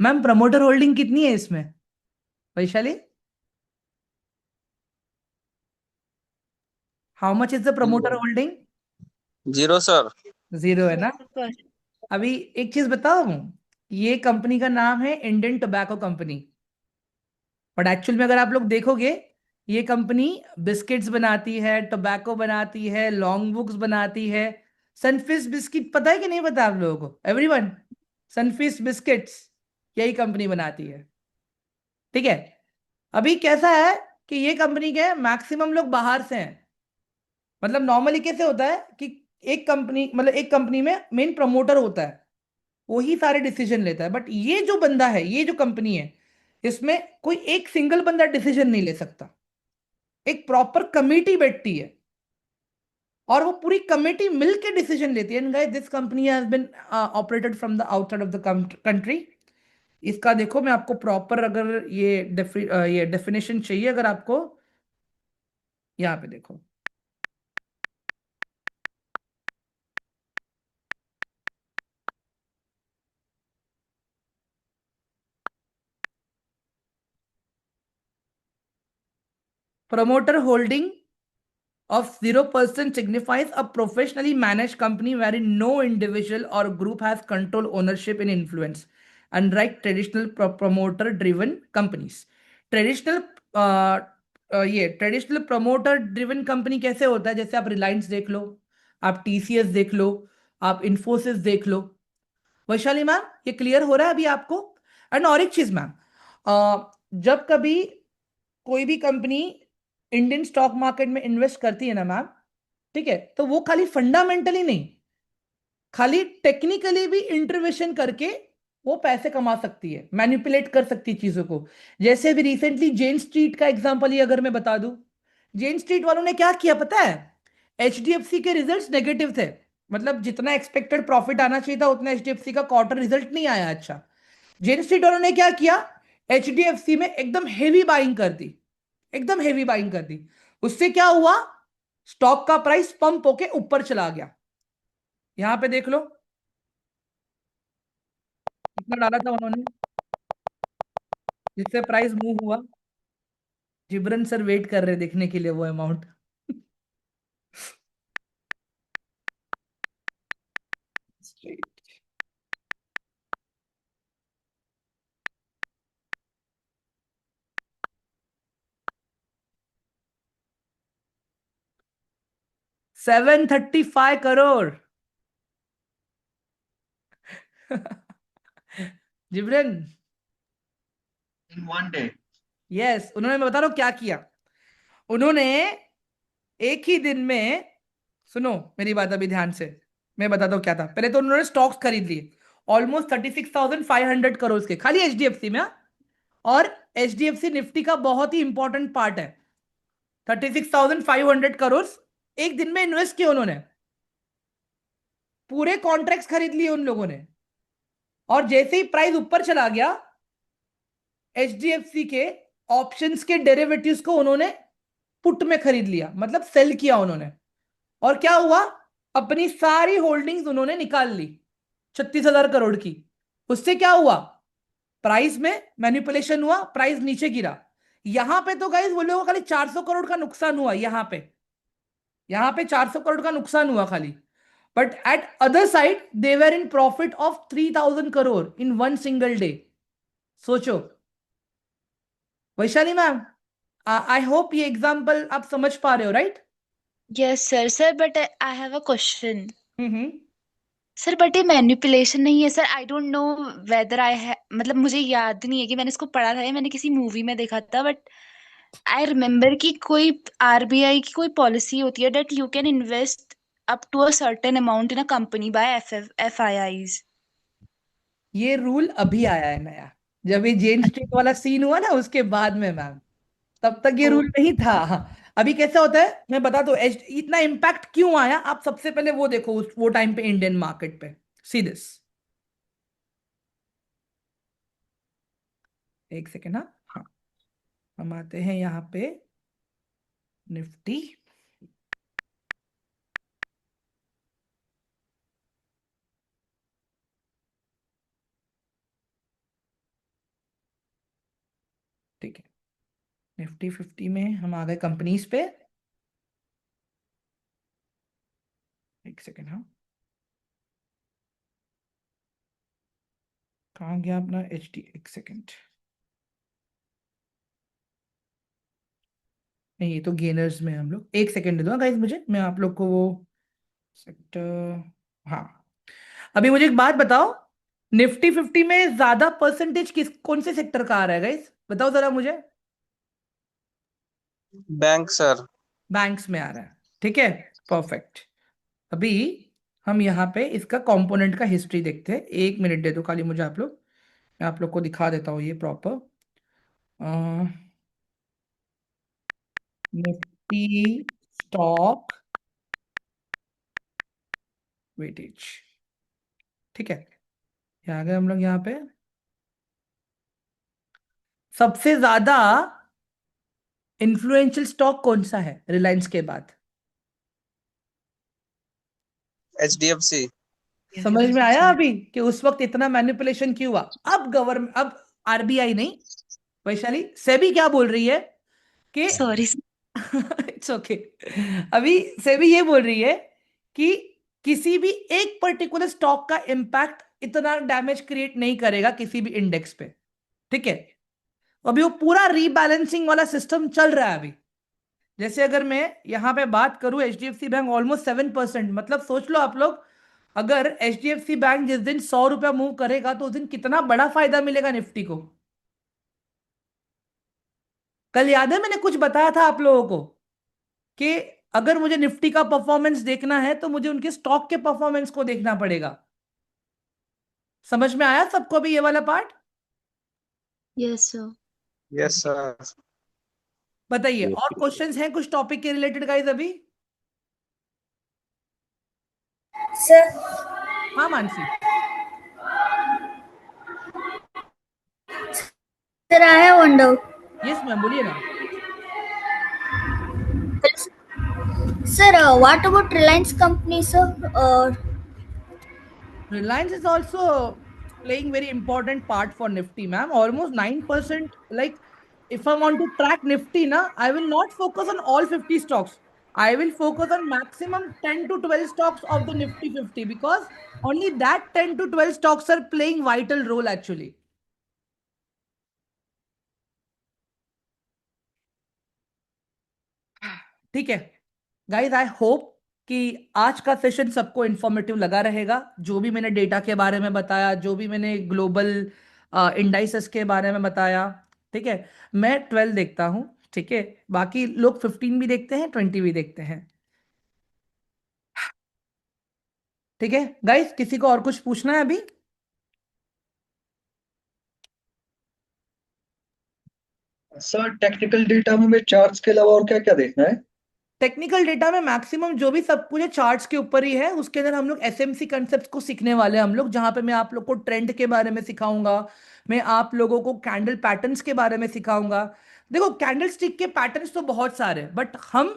ma'am promoter holding कितनी है इसमें Vaishali? How much is the promoter holding? 0 sir. 0 है ना? अभी एक चीज बताओ, ये कंपनी का नाम है Indian tobacco company. But actual में अगर आप लोग देखोगे, ये कंपनी बिस्किट्स बनाती है, टोबैको बनाती है, लॉन्ग बुक्स बनाती है। सनफिस्ट बिस्किट पता है कि नहीं पता आप लोगों को? एवरीवन, सनफिस्ट बिस्किट्स यही कंपनी बनाती है। ठीक है। अभी कैसा है कि ये कंपनी के मैक्सिमम लोग बाहर से हैं, मतलब नॉर्मली कैसे होता है कि एक कंपनी में मेन प्रमोटर होता है, वही सारे डिसीजन लेता है। बट ये जो बंदा है, ये जो कंपनी है, इसमें कोई एक सिंगल बंदा डिसीजन नहीं ले सकता। एक प्रॉपर कमेटी बैठती है और वो पूरी कमेटी मिलके डिसीजन लेती है। And guys, this company has been operated from the outside of the country. इसका देखो, मैं आपको प्रॉपर, अगर ये डेफिनेशन चाहिए अगर आपको, यहाँ पे देखो। Promoter holding of 0% signifies a professionally managed company wherein no individual or group has control, ownership, and influence, unlike traditional promoter driven companies. Traditional ये ट्रेडिशनल प्रमोटर ड्रिवन कंपनी कैसे होता है? जैसे आप रिलायंस देख लो, आप टीसीएस देख लो, आप इन्फोसिस देख लो। वैशाली मैम, ये क्लियर हो रहा है अभी आपको? एंड और एक चीज मैम, जब कभी कोई भी कंपनी इंडियन स्टॉक मार्केट में इन्वेस्ट करती है ना मैम, ठीक है, तो वो खाली फंडामेंटली नहीं, खाली टेक्निकली भी इंटरवेंशन करके वो पैसे कमा सकती है, मैनिपुलेट कर सकती है चीजों को। जैसे अभी रिसेंटली जेन स्ट्रीट का एग्जांपल ही अगर मैं बता दूं, जेन स्ट्रीट वालों ने क्या किया पता है? एचडीएफसी के रिजल्ट्स नेगेटिव थे, मतलब जितना एक्सपेक्टेड प्रॉफिट आना चाहिए था उतना एचडीएफसी का क्वार्टर रिजल्ट नहीं आया अच्छा। जेन स्ट्रीट वालों ने क्या किया? एचडीएफसी में एकदम हेवी बाइंग कर दी, एकदम हेवी बाइंग कर दी। उससे क्या हुआ? स्टॉक का प्राइस पंप होके ऊपर चला गया। यहां पे देख लो कितना डाला था उन्होंने, जिससे प्राइस मूव हुआ। जिब्रन सर वेट कर रहे देखने के लिए वो amount. 735 crore. Jibran, In one day. Yes, उन्होंने, मैं बता रहा हूं क्या किया उन्होंने एक ही दिन में। सुनो मेरी बात अभी ध्यान से, मैं बताता हूँ क्या था। पहले तो उन्होंने स्टॉक्स खरीद लिए ऑलमोस्ट 36,500 करोड़ के, खाली एचडीएफसी में, हाँ? और एचडीएफसी निफ्टी का बहुत ही इंपॉर्टेंट पार्ट है। 36,500 करोड़ एक दिन में इन्वेस्ट किए उन्होंने, पूरे कॉन्ट्रैक्ट्स खरीद लिए उन लोगों ने। और जैसे ही प्राइस ऊपर चला गया, एचडीएफसी के ऑप्शंस के डेरिवेटिव्स को उन्होंने पुट में खरीद लिया, मतलब सेल किया उन्होंने। और क्या हुआ? अपनी सारी होल्डिंग्स उन्होंने निकाल ली 36,000 करोड़ की। उससे क्या हुआ? प्राइस में मैनिपुलेशन हुआ, प्राइस नीचे गिरा। यहां पे तो गाइस वो लोगों को खाली 400 करोड़ का नुकसान हुआ, यहां पे 400 करोड़ का नुकसान हुआ खाली। But at other side they were in profit of 3,000 crore in one single day. सोचो वैशाली मैम, आई होप ये एग्जांपल आप समझ पा रहे हो, right? Yes sir. Sir but I have a question. Hmm. Sir but ये मैनिपुलेशन नहीं है sir. I don't know whether मतलब मुझे याद नहीं है कि मैंने इसको पढ़ा था या मैंने किसी मूवी में देखा था, बट आई रिमेम्बर कि कोई आरबीआई की कोई पॉलिसी होती है that you can invest up to a certain amount in a company by F I Is. ये रूल अभी आया है नया, जब ये जेन स्ट्रीट वाला सीन हुआ ना उसके बाद में मैम, तब तक ये रूल नहीं था। अभी कैसा होता है मैं बता दो, इतना इम्पैक्ट क्यों आया। आप सबसे पहले वो देखो वो टाइम पे इंडियन मार्केट पे, सी दिस, एक सेकेंड। हाँ हाँ, हम आते हैं यहाँ पे निफ्टी। ठीक है, निफ्टी 50 में हम आ गए कंपनीज पे। एक सेकेंड, हाँ, कहाँ गया अपना एच डी? एक सेकेंड, नहीं ये तो गेनर्स में हम लोग। एक सेकेंड दे दो गाइस मुझे, मैं आप लोग को वो सेक्टर, हाँ। अभी मुझे एक बात बताओ, निफ्टी 50 में ज्यादा परसेंटेज कौन से सेक्टर का आ रहा है गाइस? बताओ जरा मुझे। Bank sir. बैंक्स में आ रहा है, ठीक है। परफेक्ट। अभी हम यहाँ पे इसका कंपोनेंट का हिस्ट्री देखते हैं। 1 मिनट दे दो खाली मुझे आप लोग, मैं आप लोग को दिखा देता हूँ ये प्रॉपर। निफ्टी स्टॉक वेटेज, ठीक है। ये आ गए हम लोग यहाँ पे। सबसे ज्यादा इन्फ्लुएंशियल स्टॉक कौन सा है रिलायंस के बाद? HDFC। समझ में आया अभी कि उस वक्त इतना मैनिपुलेशन क्यों हुआ? अब गवर्नमेंट, अब आरबीआई नहीं, वैशाली सेबी क्या बोल रही है कि सॉरी। It's okay. अभी सेबी ये बोल रही है कि किसी भी एक पर्टिकुलर स्टॉक का इंपैक्ट इतना डैमेज क्रिएट नहीं करेगा किसी भी इंडेक्स पे, ठीक है। अभी वो पूरा रीबैलेंसिंग वाला सिस्टम चल रहा है अभी। जैसे अगर मैं यहां पे बात करूं, एचडीएफसी बैंक ऑलमोस्ट 7%, मतलब सोच लो आप लोग, अगर एचडीएफसी बैंक जिस दिन 100 रुपया मूव करेगा तो उस दिन कितना बड़ा फायदा मिलेगा निफ्टी को। कल याद है मैंने कुछ बताया था आप लोगों को कि अगर मुझे निफ्टी का परफॉर्मेंस देखना है तो मुझे उनके स्टॉक के परफॉर्मेंस को देखना पड़ेगा। समझ में आया सबको भी ये वाला part? Yes sir. Yes sir. बताइए, और क्वेश्चंस हैं कुछ टॉपिक के रिलेटेड गाइस अभी? सर हाँ Mansi. Sir I have one doubt. Yes ma'am, बोलिए ना। Sir what about Reliance company sir? Reliance is also playing very important part for Nifty, ma'am. Almost 9%. Like, if I want to track Nifty, na, I will not focus on all 50 stocks. I will focus on maximum 10 to 12 stocks of the Nifty 50, because only that 10 to 12 stocks are playing vital role actually. ठीक है guys, I hope कि आज का session सबको informative लगा रहेगा। जो भी मैंने डेटा के बारे में बताया, जो भी मैंने ग्लोबल इंडाइसेस के बारे में बताया, ठीक है। मैं 12 देखता हूँ, ठीक है। बाकी लोग 15 भी देखते हैं, 20 भी देखते हैं, ठीक है। गाइस किसी को और कुछ पूछना है अभी? सर टेक्निकल डेटा में हमें चार्ट्स के अलावा और क्या क्या देखना है? टेक्निकल डेटा में मैक्सिमम जो भी सब कुछ चार्ट्स के ऊपर ही है। उसके अंदर हम लोग एसएमसी कंसेप्ट को सीखने वाले हैं हम लोग, जहां पे मैं आप लोग को ट्रेंड के बारे में सिखाऊंगा। मैं आप लोगों को कैंडल पैटर्न्स के बारे में सिखाऊंगा। देखो कैंडल स्टिक के पैटर्न्स तो बहुत सारे, बट हम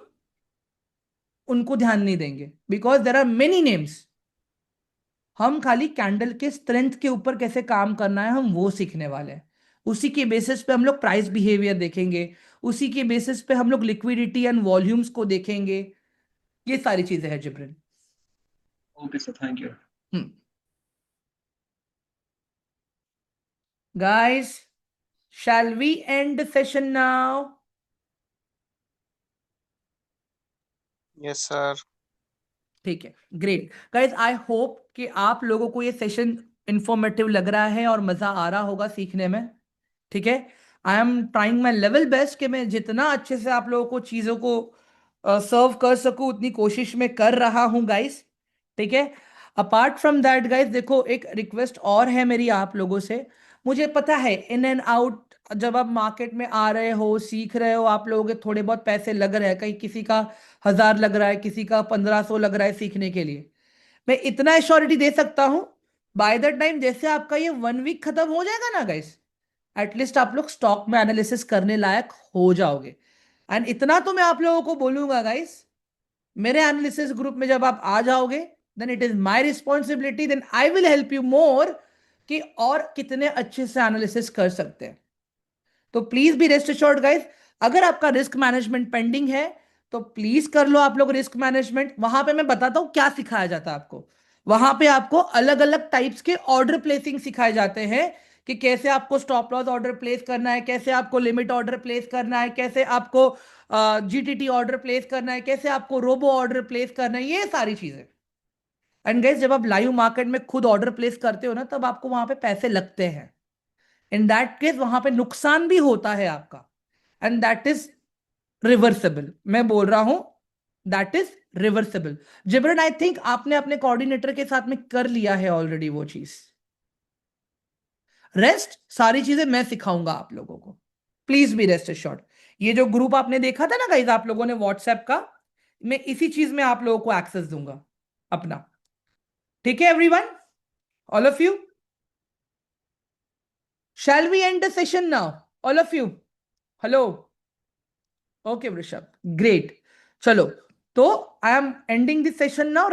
उनको ध्यान नहीं देंगे because there are many names. हम खाली कैंडल के स्ट्रेंथ के ऊपर कैसे काम करना है हम वो सीखने वाले हैं। उसी के बेसिस पे हम लोग प्राइस बिहेवियर देखेंगे, उसी के बेसिस पे हम लोग लिक्विडिटी एंड वॉल्यूम्स को देखेंगे। ये सारी चीजें हैं Jibran. Okay sir, thank you. Guys, shall we end the session now? Yes sir. ठीक है, ग्रेट गाइस। आई होप कि आप लोगों को ये सेशन इंफॉर्मेटिव लग रहा है और मजा आ रहा होगा सीखने में, ठीक है। I am trying my level best कि मैं जितना अच्छे से आप लोगों को चीजों को सर्व कर सकूं उतनी कोशिश में कर रहा हूं गाइस, ठीक है। अपार्ट फ्रॉम दैट गाइस, देखो एक रिक्वेस्ट और है मेरी आप लोगों से। मुझे पता है इन एंड आउट, जब आप मार्केट में आ रहे हो, सीख रहे हो, आप लोगों के थोड़े बहुत पैसे लग रहे हैं। कहीं किसी का 1000 लग रहा है, किसी का 1500 लग रहा है सीखने के लिए। मैं इतना एश्योरिटी दे सकता हूं, बाय द टाइम जैसे आपका ये 1 वीक खत्म हो जाएगा ना गाइस, एटलीस्ट आप लोग स्टॉक में एनालिसिस करने लायक हो जाओगे। एंड इतना तो मैं आप लोगों को बोलूंगा गाइस, मेरे एनालिसिस ग्रुप में जब आप आ जाओगे, then it is my responsibility, then I will help you more कि और कितने अच्छे से एनालिसिस कर सकते हैं। तो please be rest assured guys, अगर आपका रिस्क मैनेजमेंट पेंडिंग है तो प्लीज कर लो आप लोग रिस्क मैनेजमेंट। वहां पे मैं बताता हूं क्या सिखाया जाता है आपको। वहां पे आपको अलग अलग टाइप्स के ऑर्डर प्लेसिंग सिखाए जाते हैं कि कैसे आपको स्टॉप लॉस ऑर्डर प्लेस करना है, कैसे आपको लिमिट ऑर्डर प्लेस करना है, कैसे आपको जीटीटी ऑर्डर प्लेस करना है, कैसे आपको रोबो ऑर्डर प्लेस करना है, ये सारी चीजें। एंड गाइस जब आप लाइव मार्केट में खुद ऑर्डर प्लेस करते हो ना, तब आपको वहां पे पैसे लगते हैं। इन दैट केस वहां पे नुकसान भी होता है आपका, एंड दैट इज रिवर्सेबल। मैं बोल रहा हूं that is reversible. Jibran I think आपने अपने कोऑर्डिनेटर के साथ में कर लिया है ऑलरेडी वो चीज। रेस्ट सारी चीजें मैं सिखाऊंगा आप लोगों को, प्लीज बी रेस्ट एश्योर्ड। ये जो ग्रुप आपने देखा था ना गाइस आप लोगों ने व्हाट्सएप का, मैं इसी चीज में आप लोगों को एक्सेस दूंगा अपना। ठीक है everyone, all of you? Shall we end the session now all of you? Hello, okay Vrishabh, great. चलो, तो I am ending this session now.